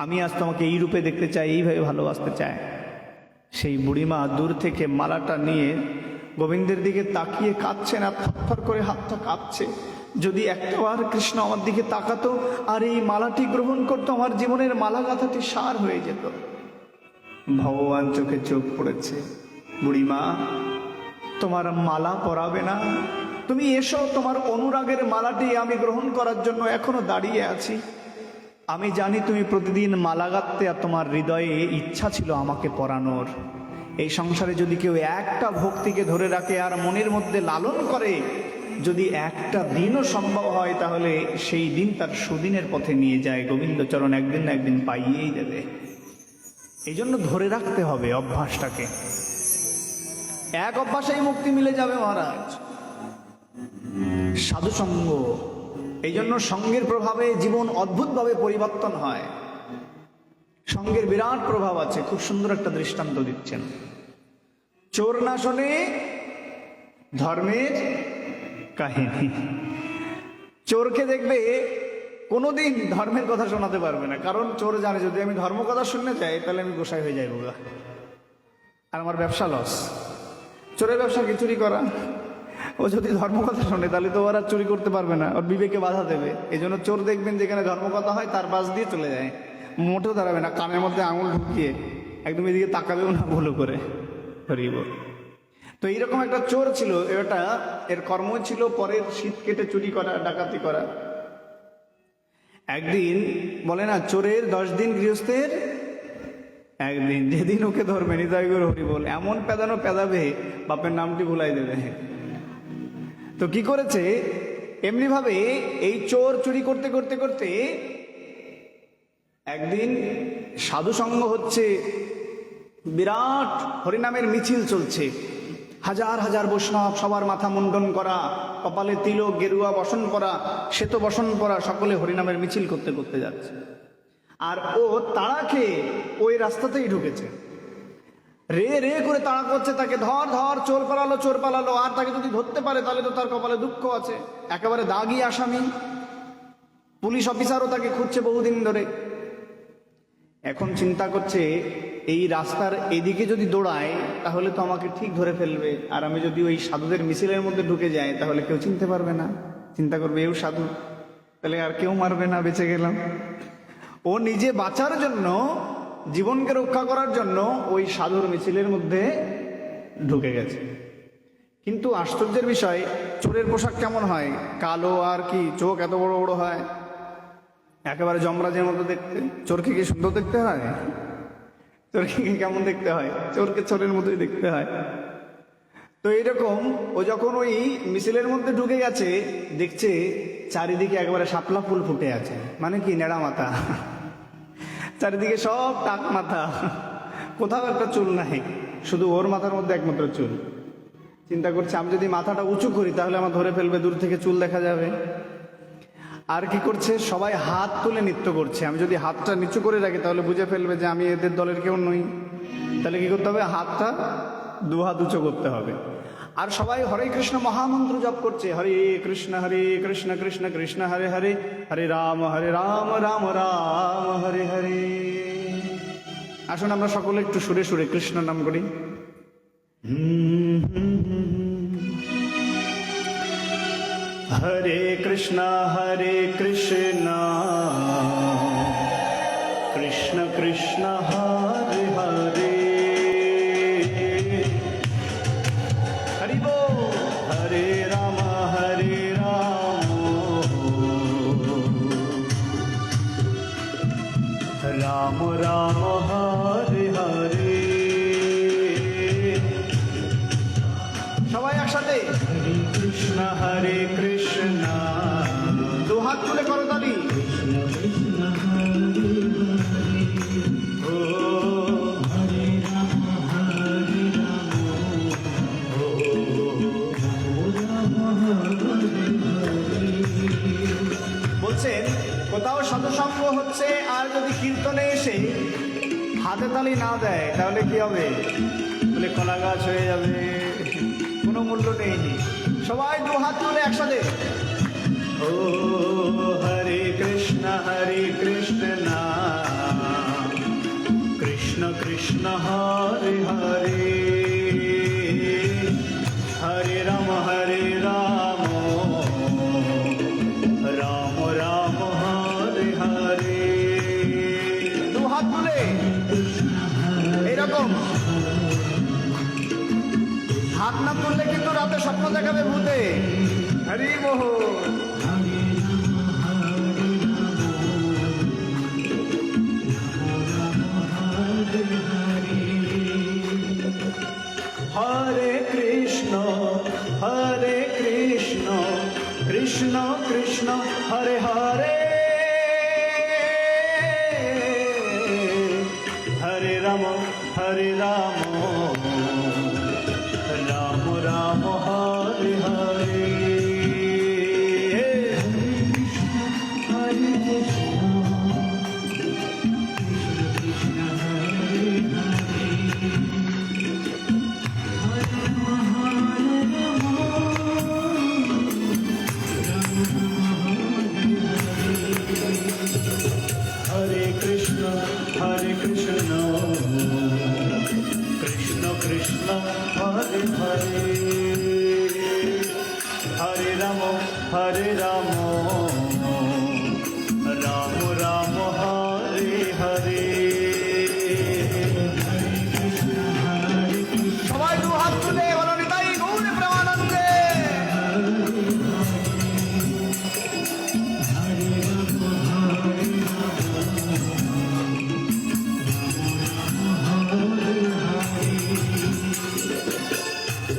আমি আজ তোমাকে এই রূপে দেখতে চাই, এইভাবে ভালোবাসতে চাই। সেই বুড়িমা দূর থেকে মালাটা নিয়ে গোবিন্দের দিকে তাকিয়ে কাঁদছেন, আর থরথর করে হাতটা কাঁপছে। যদি একটাবার কৃষ্ণ আমার দিকে তাকাতো আর এই মালাটি গ্রহণ করতো, আমার জীবনের মালা গাঁথাটি সার হয়ে যেত। ভগবান চোখে চোখ পড়েছে। বুড়িমা, তোমার মালা পরাবে না? তুমি এসো, তোমার অনুরাগের মালাটি আমি গ্রহণ করার জন্য এখনো দাঁড়িয়ে আছি। আমি জানি তুমি প্রতিদিন মালা গাঁথতে, আর তোমার হৃদয়ে ইচ্ছা ছিল আমাকে পরানোর। এই সংসারে যদি কেউ একটা ভক্তিকে ধরে রাখে আর মনের মধ্যে লালন করে, যদি একটা দিনও সম্ভব হয়, তাহলে সেই দিন তার সুদিনের পথে নিয়ে যায়। গোবিন্দচরণ একদিন না একদিন পাইয়েই দেবে। এই জন্য ধরে রাখতে হবে অভ্যাসটাকে। এক অভ্যাসেই মুক্তি মিলে যাবে মহারাজ, সাধু সঙ্গ। এই জন্য সঙ্গের প্রভাবে জীবন অদ্ভুতভাবে পরিবর্তন হয়। সঙ্গের বিরাট প্রভাব আছে। খুব সুন্দর একটা দৃষ্টান্ত দিচ্ছেন। চোর না শোনে ধর্মের কাহিনী। চোরকে দেখবে কোনোদিন ধর্মের কথা শোনাতে পারবে না, কারণ চোর জানে যদি আমি ধর্ম কথা শুনতে চাই তাহলে আমি গোসাই হয়ে যাইব আর আমার ব্যবসা লস। চোরের ব্যবসা কি? চুরি করা। ও যদি ধর্মকথা শোনে তাহলে তো ওরা চুরি করতে পারবে না, ওর বিবেকে বাধা দেবে। এই জন্য চোর দেখবেন যেখানে ধর্মকথা হয় তার পাশ দিয়ে চলে যায়, মোটেও দাঁড়াবে না, কানের মধ্যে আঙুল ঢুকিয়ে একদম এদিকে তাকাবেও না ভুলো করে। হরিব। তো এইরকম একটা চোর ছিল, এর কর্ম ছিল পরের শীত কেটে চুরি করা, ডাকাতি করা। একদিন বলে না, চোরের 10 দিন গৃহস্থের একদিন, যেদিন ওকে ধরবে নিতাই গৌর হরি বল, এমন পেদানো পেদাবে বাপের নামটি ভুলাই দেবে। তো কি করেছে, এমনি ভাবে এই চোর চুরি করতে করতে করতে একদিন সাধু সঙ্গ হচ্ছে, বিরাট হরিনামের মিছিল চলছে, হাজার হাজার বৈষ্ণব, সবার মাথা মুন্ডন করা, কপালে তিলক, গেরুয়া বসন পরা, শ্বেত বসন পরা, সকলে হরিনামের মিছিল করতে করতে যাচ্ছে। আর ও তাড়া খেয়ে ওই রাস্তাতেই ঢুকেছে, রে রে করে তাড়া করছে তাকে, ধর ধর, চোর পালালো, চোর পালালো। আর তাকে যদি ধরতে পারে তাহলে তো তার কপালে দুঃখ আছে, একেবারে দাগি আসামি। পুলিশ অফিসারও তাকে খুঁজছে বহুদিন ধরে। এখন চিন্তা করছে, এই রাস্তার এদিকে যদি দৌড়ায় তাহলে তো আমাকে ঠিক ধরে ফেলবে, আর আমি যদি ওই সাধুদের মিছিলের মধ্যে ঢুকে যাই তাহলে কেউ চিনতে পারবে না, চিন্তা করবে এও সাধু, তাহলে আর কেউ মারবে না, বেঁচে গেলাম। ও নিজে বাঁচার জন্য, জীবনকে রক্ষা করার জন্য ওই সাধুর মিছিলের মধ্যে ঢুকে গেছে। কিন্তু আশ্চর্যের বিষয়, চোরের পোশাক কেমন হয়? কালো, আর কি চোখ এত বড় বড় হয়, একেবারে যমরাজের মতো দেখতে। চোরকে কি সুন্দর দেখতে হয়? চোরকে কেমন দেখতে হয়? চোরকে চোরের মতোই দেখতে হয়। তো এইরকম ও যখন ওই মিছিলের মধ্যে ঢুকে গেছে, দেখছে চারিদিকে একেবারে শাপলা ফুল ফুটে আছে, মানে কি নেড়া মাথা, চারিদিকে সব টাক মাথা, কোথাও একটা চুল নাই, শুধু ওর মাথার মধ্যে একমাত্র চুল। চিন্তা করছে, আমি যদি মাথাটা উঁচু করি তাহলে আমার ধরে ফেলবে, দূর থেকে চুল দেখা যাবে। আর কি করছে, সবাই হাত তুলে নৃত্য করছে। আমি যদি হাতটা নিচু করে রাখি তাহলে বুঝে ফেলবে যে আমি এদের দলের কেউ নই। তাহলে কি করতে হবে, হাতটা 2 হাত উঁচু করতে হবে। আর সবাই হরে কৃষ্ণ মহামন্ত্র জপ করছে, হরে কৃষ্ণ কৃষ্ণ কৃষ্ণ হরে হরে, হরে রাম রাম রাম হরে হরে। আসুন আমরা সকলে একটু সুরে সুরে কৃষ্ণ নাম করি। হরে কৃষ্ণ কৃষ্ণ কৃষ্ণ হরে হরে, হরি বল, হরে রাম রাম রাম হরে হরে। সবাই একসাথে হরে কৃষ্ণ, 2 হাত তুলে করতালি। বলছেন কোথাও সাধুসঙ্গ হচ্ছে আর যদি কীর্তনে এসে হাতে তালি না দেয় তাহলে কি হবে? বলে কলা গাছ হয়ে যাবে, কোনো মূল্য নেই। সবাই 2 হাত তুলে একসাথে, ও হরে কৃষ্ণ কৃষ্ণ কৃষ্ণ হরে হরে, হরে রাম রাম রাম হরে হরে। 2 হাত তুলে এইরকম, হাত না তুললে কিন্তু রাতে স্বপ্ন দেখাবে ভূতে। হরি বল, হরে কৃষ্ণ কৃষ্ণ কৃষ্ণ হরে হরে, হরে রাম হরে রাম, রাম রাম হরে হরে। সবাই দু হাত তুলে বলো নিতাই গৌর প্রেমানন্দে।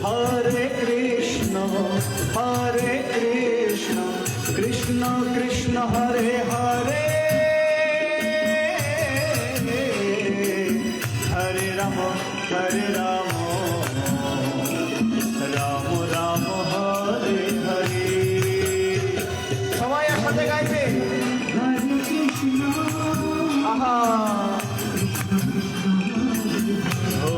হরে কৃষ্ণ কৃষ্ণ কৃষ্ণ হরে হরে, হরে রাম রাম রাম হরে হরে। সবাই একসাথে গাইবে। আহা ও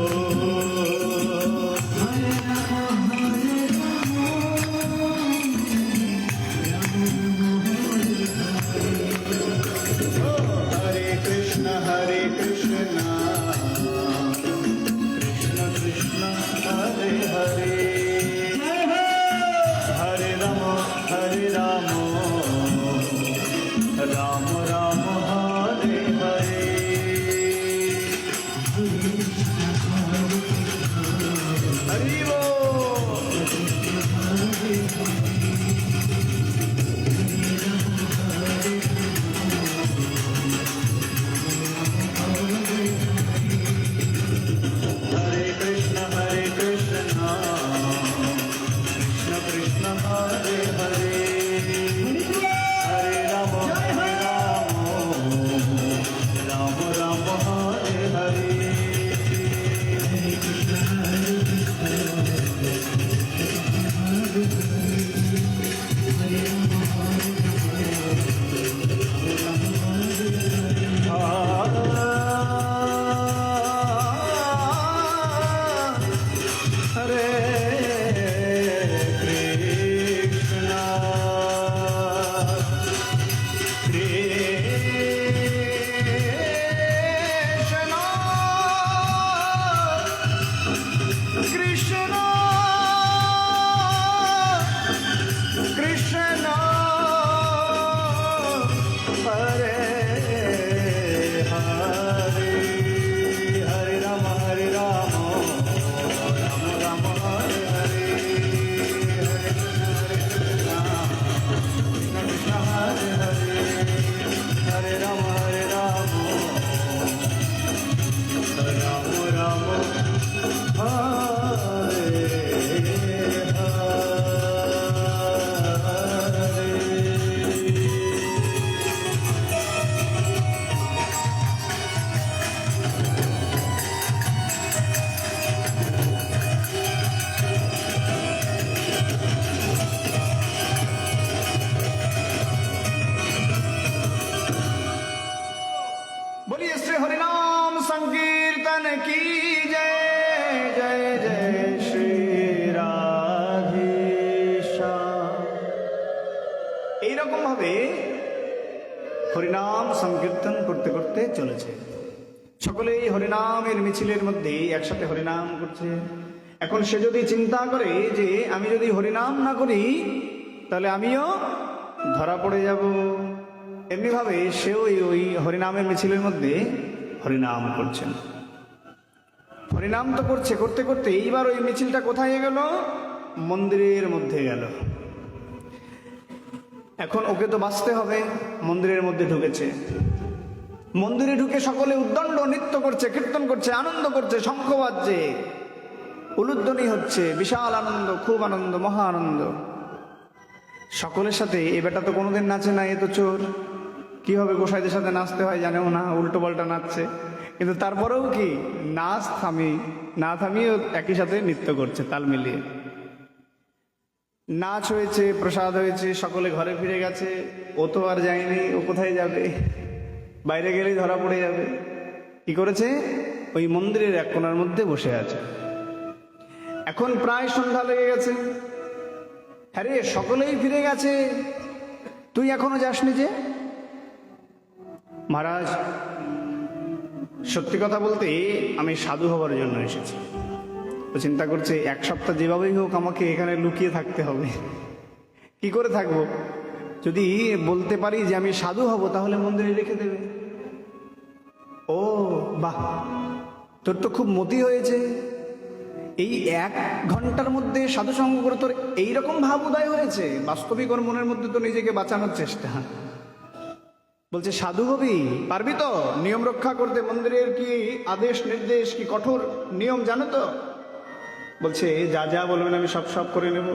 হরে কৃষ্ণ কৃষ্ণ কৃষ্ণ হরে হরে, হরে রাম রাম রাম হরে হরে। হরি বল। হরে কৃষ্ণ কৃষ্ণ কৃষ্ণ হরে হরে, হরে রাম রাম রাম হরে হরে। হরে কৃষ্ণ কৃষ্ণ কৃষ্ণ হরে হরে, হরে রাম রাম রাম হরে হরে, হরে কৃষ্ণ কৃষ্ণ হরে হরে, হরে রাম রাম রাম হরে बोलिए श्री हरिनाम संकीर्तन की जय, जय जय श्री राधेश्याम। এইরকম ভাবে হরিনাম সংকীর্তন করতে করতে চলেছে। সকলেই হরিনামের মিছিলের মধ্যে একসাথে হরিনাম করছে। এখন সে যদি চিন্তা করে যে আমি যদি হরিনাম না করি তাহলে আমিও ধরা পড়ে যাব, এমনি ভাবে সেও ওই হরিনামের মিছিলের মধ্যে হরিনাম করছেন। হরিনাম তো করছে, করতে করতে এইবার ওই মিছিলটা কোথায় গেল? মন্দিরের মধ্যে গেল। এখন ওকে তো বাঁচতে হবে, মন্দিরের মধ্যে ঢুকেছে। মন্দিরে ঢুকে সকলে উদ্দণ্ড নৃত্য করছে, কীর্তন করছে, আনন্দ করছে, শঙ্খ বাজছে, উলুধ্বনি হচ্ছে, বিশাল আনন্দ, খুব আনন্দ, মহা আনন্দ। সকলের সাথে এ বেটা তো কোনোদিন নাচে না, এ তো চোর, কিভাবে গোসাইদের সাথে নাচতে হয় জানেও না, উল্টো পাল্টা নাচছে। কিন্তু তারপরেও কি নাচ না থামিয়েও একই সাথে নৃত্য করছে, তাল মিলিয়ে। নাচ হয়েছে, প্রসাদ হয়েছে, সকলে ঘরে ফিরে গেছে। ও তো আর যায়নি, ও কোথায় যাবে? বাইরে গেলেই ধরা পড়ে যাবে। কি করেছে? ওই মন্দিরের এক কোণার মধ্যে বসে আছে। এখন প্রায় সন্ধ্যা লেগে গেছে। হ্যাঁ রে, সকলেই ফিরে গেছে, তুই এখনো যাসনি যে? মহারাজ, সত্যি কথা বলতে আমি সাধু হবার জন্য এসেছি। তো চিন্তা করছে এক সপ্তাহ যেভাবেই হোক আমাকে এখানে লুকিয়ে থাকতে হবে, কি করে থাকবো? যদি বলতে পারি যে আমি সাধু হব, তাহলে মন্দিরে রেখে দেবে। ও বাহ, তোর তো খুব মতি হয়েছে, এই 1 ঘন্টার মধ্যে সাধু সঙ্গ করে তোর এইরকম ভাব উদয় হয়েছে। বাস্তবিক ওর মনের মধ্যে তো নিজেকে বাঁচানোর চেষ্টা। বলছে সাধু হবি, পারবি তো নিয়ম রক্ষা করতে? মন্দিরের কি আদেশ নির্দেশ, কি কঠোর নিয়ম জানো তো? বলছে যা যা বলবেন আমি সব সব করে নেব।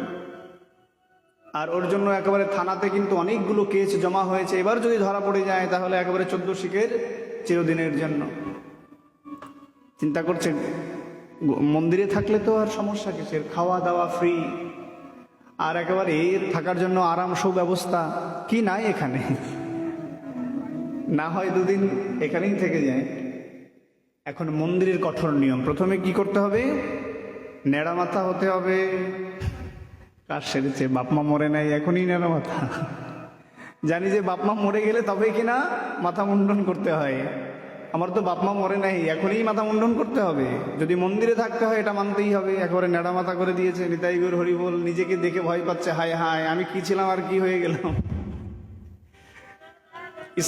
আর ওর জন্য একেবারে থানাতে কিন্তু অনেকগুলো কেস জমা হয়েছে। এবার যদি ধরা পড়ে যায় তাহলে একেবারে 14 শিখের চিরদিনের জন্য। চিন্তা করছেন, মন্দিরে থাকলে তো আর সমস্যা কিসের, খাওয়া দাওয়া ফ্রি, আর একেবারে থাকার জন্য আরাম সুব্যবস্থা কি নাই এখানে? না হয় 2 দিন এখানেই থেকে যায়। এখন মন্দিরের কঠোর নিয়ম, প্রথমে কি করতে হবে? নেড়া মাথা হতে হবে। কার সেরেছে? বাপমা মরে নাই এখনই নেড়া মাথা? জানি যে বাপমা মরে গেলে তবে কিনা মাথা মুন্ডন করতে হয়। আমার তো বাপমা মরে নাই, এখনই মাথা মুন্ডন করতে হবে। যদি মন্দিরে থাকতে হয় এটা মানতেই হবে। একেবারে নেড়া মাথা করে দিয়েছে। নিতাই গৌর হরি বল। নিজেকে দেখে ভয় পাচ্ছে, হায় হায় আমি কি ছিলাম আর কি হয়ে গেলাম।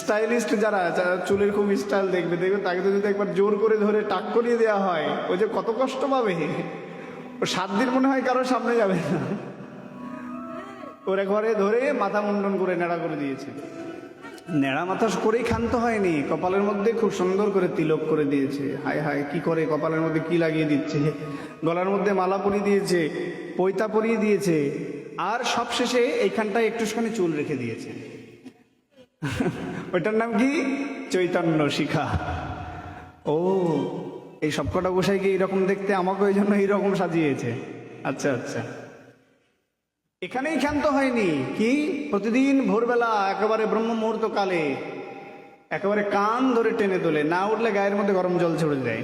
স্টাইলিস্ট যারা চুলের খুব স্টাইল দেখবে তাকে তো যদি একবার জোর করে ধরে টাক করিয়ে দেওয়া হয়, ও যে কত কষ্ট পাবে। ও 7 দিন মনে হয় কারোর সামনে যাবে না। ওর একবারে ধরে মাথা মুন্ডন করে নেড়া করে দিয়েছে। নেড়া মাথা করেই ক্ষান্ত হয়নি, কপালের মধ্যে খুব সুন্দর করে তিলক করে দিয়েছে। হায় হায় কি করে, কপালের মধ্যে কি লাগিয়ে দিচ্ছে, গলার মধ্যে মালা পরিয়ে দিয়েছে, পৈতা পরিয়ে দিয়েছে, আর সবশেষে এইখানটায় একটুখানি চুল রেখে দিয়েছে। ওইটার নাম কি? চৈতন্য শিখা। ও, এই সবকটা গোসাইকে এইরকম দেখতে, আমাকে ওই জন্য এইরকম সাজিয়েছে। আচ্ছা আচ্ছা, এখানেই ক্ষান্ত হয়নি। কি? প্রতিদিন ভোরবেলা একেবারে ব্রহ্ম মুহূর্ত কালে একেবারে কান ধরে টেনে তোলে, না উঠলে গায়ের মধ্যে গরম জল ছড়ে যায়।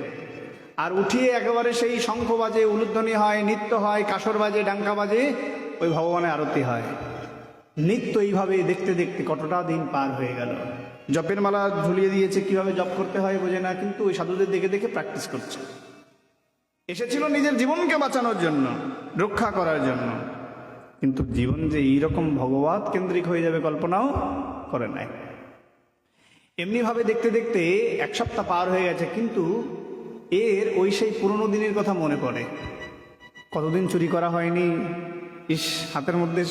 আর উঠিয়ে একেবারে সেই শঙ্খ বাজে, উলুধ্বনি হয়, নৃত্য হয়, কাসর বাজে, ডাঙ্কা বাজে, ওই ভগবানের আরতি হয়। নিত্য এইভাবে দেখতে দেখতে কতটা দিন পার হয়ে গেল। জপের মালা ঝুলিয়ে দিয়েছে, কিভাবে জপ করতে হয় বোঝে না, কিন্তু ওই সাধুদের দেখে দেখে প্র্যাকটিস করছে। এসেছিল নিজের জীবনকে বাঁচানোর জন্য, রক্ষা করার জন্য, কিন্তু জীবন যে এইরকম ভগবত কেন্দ্রিক হয়ে যাবে কল্পনাও করে নাই। এমনিভাবে দেখতে দেখতে 1 সপ্তাহ পার হয়ে গেছে, কিন্তু এর ওই সেই পুরনো দিনের কথা মনে পড়ে। কতদিন চুরি করা হয়নি, ইস হাতের মধ্যে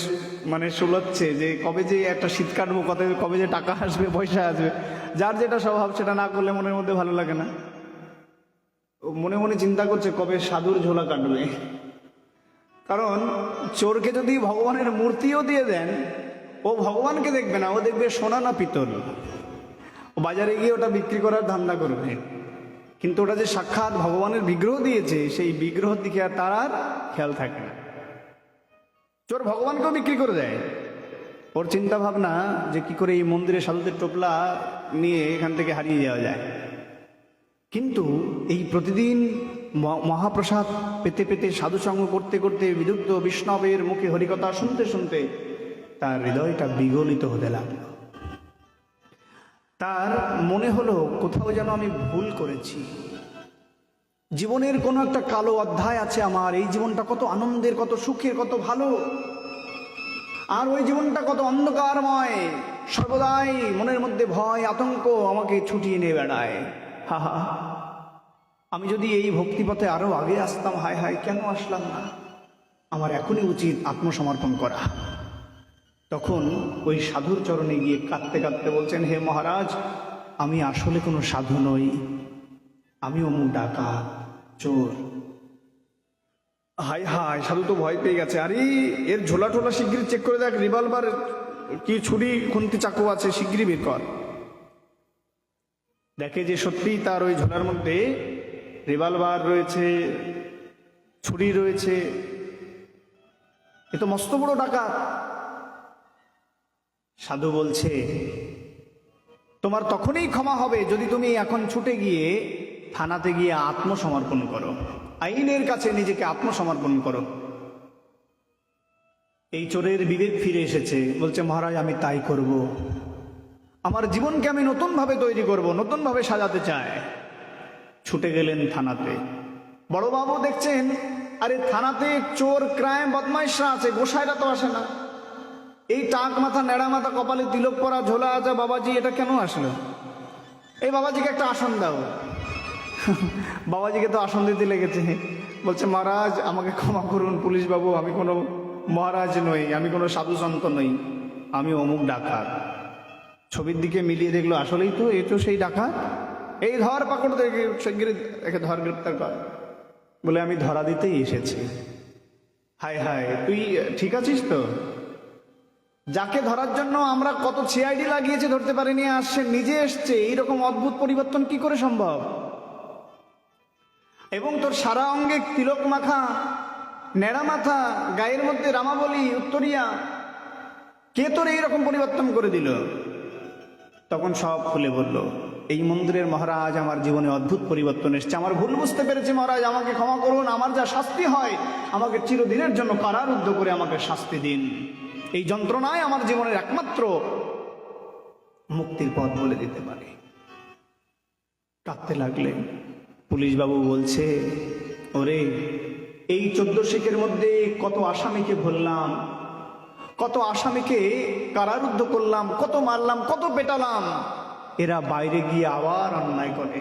মানে সুলাচ্ছে যে কবে যে একটা শীত কাটবো, কবে যে টাকা আসবে, পয়সা আসবে। যার যেটা স্বভাব সেটা না করলে মনের মধ্যে ভালো লাগে না। মনে মনে চিন্তা করছে কবে সাধুর ঝোলা কাটবে। কারণ চোরকে যদি ভগবানের মূর্তিও দিয়ে দেন, ও ভগবানকে দেখবে না, ও দেখবে সোনা না পিতল। ও বাজারে গিয়ে ওটা বিক্রি করার ধান্দা করবে। কিন্তু ওটা যে সাক্ষাৎ ভগবানের বিগ্রহ দিয়েছে, সেই বিগ্রহের দিকে আর তার আর খেয়াল থাকে না। চোর ভগবানকেও বিক্রি করে দেয়। ওর চিন্তা ভাবনা যে কি করে এই মন্দিরে সাধুদের টোপলা নিয়ে এখান থেকে হারিয়ে যাওয়া যায়। কিন্তু এই প্রতিদিন মহাপ্রসাদ পেতে পেতে, সাধুসঙ্গ করতে করতে, বিদুগ্ধ বিষ্ণবের মুখে হরিকথা শুনতে শুনতে তার হৃদয়টা বিগলিত হতে লাগলো। তার মনে হলো কোথাও যেন আমি ভুল করেছি। জীবনের কোনো একটা কালো অধ্যায় আছে আমার। এই জীবনটা কত আনন্দের, কত সুখের, কত ভালো, আর ওই জীবনটা কত অন্ধকারময়। সর্বদাই মনের মধ্যে ভয় আতঙ্ক আমাকে ছুটিয়ে নিয়ে বেড়ায়। হা হা, আমি যদি এই ভক্তিপথে আরো আগে আসতাম, হায় হায় কেন আসলাম না। আমার এখনই উচিত আত্মসমর্পণ করা। তখন ওই সাধুর চরণে গিয়ে কাঁদতে কাঁদতে বলছেন, হে মহারাজ, আমি আসলে কোনো সাধু নই, আমি অমুক ডাকাত, চোর। হায় হায়, সাধু তো ভয় পেয়ে গেছে। আরে এর ঝোলা টোলা শিগগির চেক করে দেখ, রিভলভার কি ছুরি খুন্তি চাকু আছে, শিগগিরই বের কর। দেখে যে সত্যিই তার ওই ঝোলার মধ্যে রিভলভার রয়েছে, ছুরি রয়েছে। এ তো মস্ত বড় ডাকাত। সাধু বলছে, তোমার তখনই ক্ষমা হবে যদি তুমি এখন ছুটে গিয়ে থানাতে গিয়ে আত্মসমর্পণ করো, আইনের কাছে নিজেকে আত্মসমর্পণ করো। এই চোরের বিবেক ফিরে এসেছে, বলছে মহারাজ আমি তাই করব। আমার জীবনকে আমি নতুনভাবে তৈরি করব, নতুনভাবে সাজাতে চাই। ছুটে গেলেন থানাতে। বড়বাবু দেখছেন, আরে থানাতে চোর, ক্রাইম, বদমাইশরা আছে, গোসাইরা তো আসে না। এই টাক মাথা, নেড়া মাথা, কপালে তিলক পরা, ঝোলা আজা বাবাজি এটা কেন আসলো? এই বাবাজিকে একটা আসন দাও। বাবাজিকে তো আসন দিতে লেগেছে। বলছে, মহারাজ আমাকে ক্ষমা করুন পুলিশ বাবু, আমি কোনো মহারাজ নই, আমি কোনো সাধু সন্ত নই, আমি অমুক ডাকাত। ছবির দিকে মিলিয়ে দেখলো আসলেই তো এ তো সেই ডাকাত। এই ধর পাকড়, একে ধর, গ্রেপ্তার কর। বলে, আমি ধরা দিতেই এসেছি। হায় হায়, তুই ঠিক আছিস তো? যাকে ধরার জন্য আমরা কত সিআইডি লাগিয়েছে ধরতে পারিনি, আসছে নিজে এসছে, এইরকম অদ্ভুত পরিবর্তন কি করে সম্ভব? এবং তোর সারা অঙ্গে তিলক মাখা, নেড়া মাথা, গায়ের মধ্যে রামাবলী, উত্তরিয়া, কে তোর এইরকম পরিবর্তন করে দিল? তখন সব খুলে বলল, এই মন্দিরের মহারাজ আমার জীবনে অদ্ভুত পরিবর্তন এসছে, আমার ভুল বুঝতে পেরেছি মহারাজ, আমাকে ক্ষমা করুন, আমার যা শাস্তি হয় আমাকে চিরদিনের জন্য কারারুদ্ধ করে আমাকে শাস্তি দিন, এই যন্ত্রণায় আমার জীবনের একমাত্র মুক্তির পথ বলে দিতে পারে। কাঁদতে লাগলেন। পুলিশ বাবু বলছে, ওরে এই 14 শিখের মধ্যে কত আসামিকে ভরলাম, কত আসামিকে কারারুদ্ধ করলাম, কত মারলাম, কত পেটালাম, এরা বাইরে গিয়ে আবার অন্যায় করে।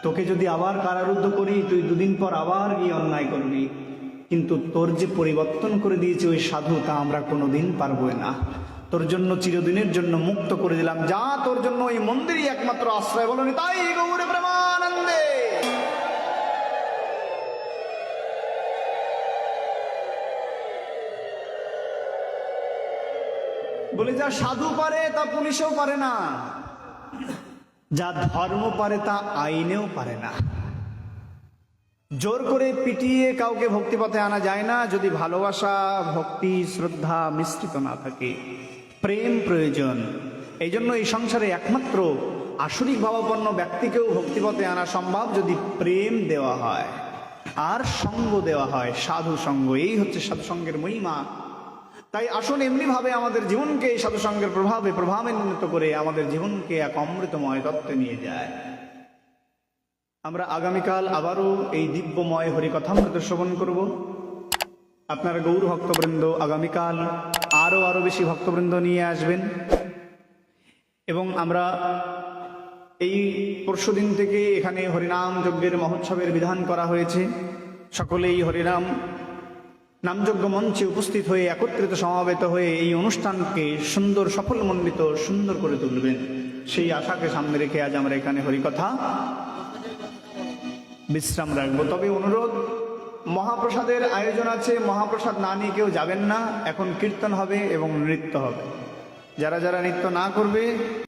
তোকে যদি আবার কারারুদ্ধ করি, তুই দুদিন পর আবার গিয়ে অন্যায় করবি, কিন্তু তোর যে পরিবর্তন করে দিয়েছে ওই সাধু, তা আমরা কোনোদিন পারবো না। তোর জন্য চিরদিনের জন্য মুক্ত করে দিলাম, যা তোর জন্য ওই মন্দিরই একমাত্র আশ্রয়। বলনি তাই গৌরে প্রেমানন্দে। বলে, যা সাধু পারে তা পুলিশেও পারে না, যা ধর্ম পারে তা আইনেও পারে না। জোর করে পিটিয়ে কাউকে ভক্তিপথে আনা যায় না যদি ভালোবাসা, ভক্তি, শ্রদ্ধা মিশ্রিত না থাকে। প্রেম প্রয়োজন। এই জন্য এই সংসারে একমাত্র আসরিক ভাবাপন্ন ব্যক্তিকেও ভক্তিপথে আনা সম্ভব যদি প্রেম দেওয়া হয় আর সঙ্গ দেওয়া হয়, সাধু সঙ্গ। এই হচ্ছে সাধু সঙ্গের মহিমা। তাই আসুন এমনি ভাবে আমাদের জীবনকে এই সাধু সঙ্গের প্রভাবান্বিত করে আমাদের জীবনকে এক অমৃতময় তত্ত্বে নিয়ে যায়। আমরা আগামীকাল আবারও এই দিব্যময় হরিকথামৃত শ্রবণ করব। আপনার গৌর ভক্তবৃন্দ আগামীকাল আরো বেশি ভক্তবৃন্দ নিয়ে আসবেন, এবং আমরা এই পরশুদিন থেকে এখানে হরিনাম যজ্ঞের মহোৎসবের বিধান করা হয়েছে। সকলেই হরিনাম নামযজ্ঞ মঞ্চে উপস্থিত হয়ে একত্রিত সমাবেত হয়ে এই অনুষ্ঠানকে সুন্দর সফলমণ্ডিত সুন্দর করে তুলবেন, সেই আশাকে সামনে রেখে আজ আমরা এখানে হরিকথা বিশ্রাম রাখবো। তবে অনুরোধ, মহাপ্রসাদের আয়োজন আছে, মহাপ্রসাদ না নিয়ে কেউ যাবেন না। এখন কীর্তন হবে এবং নৃত্য হবে। যারা যারা নৃত্য না করবে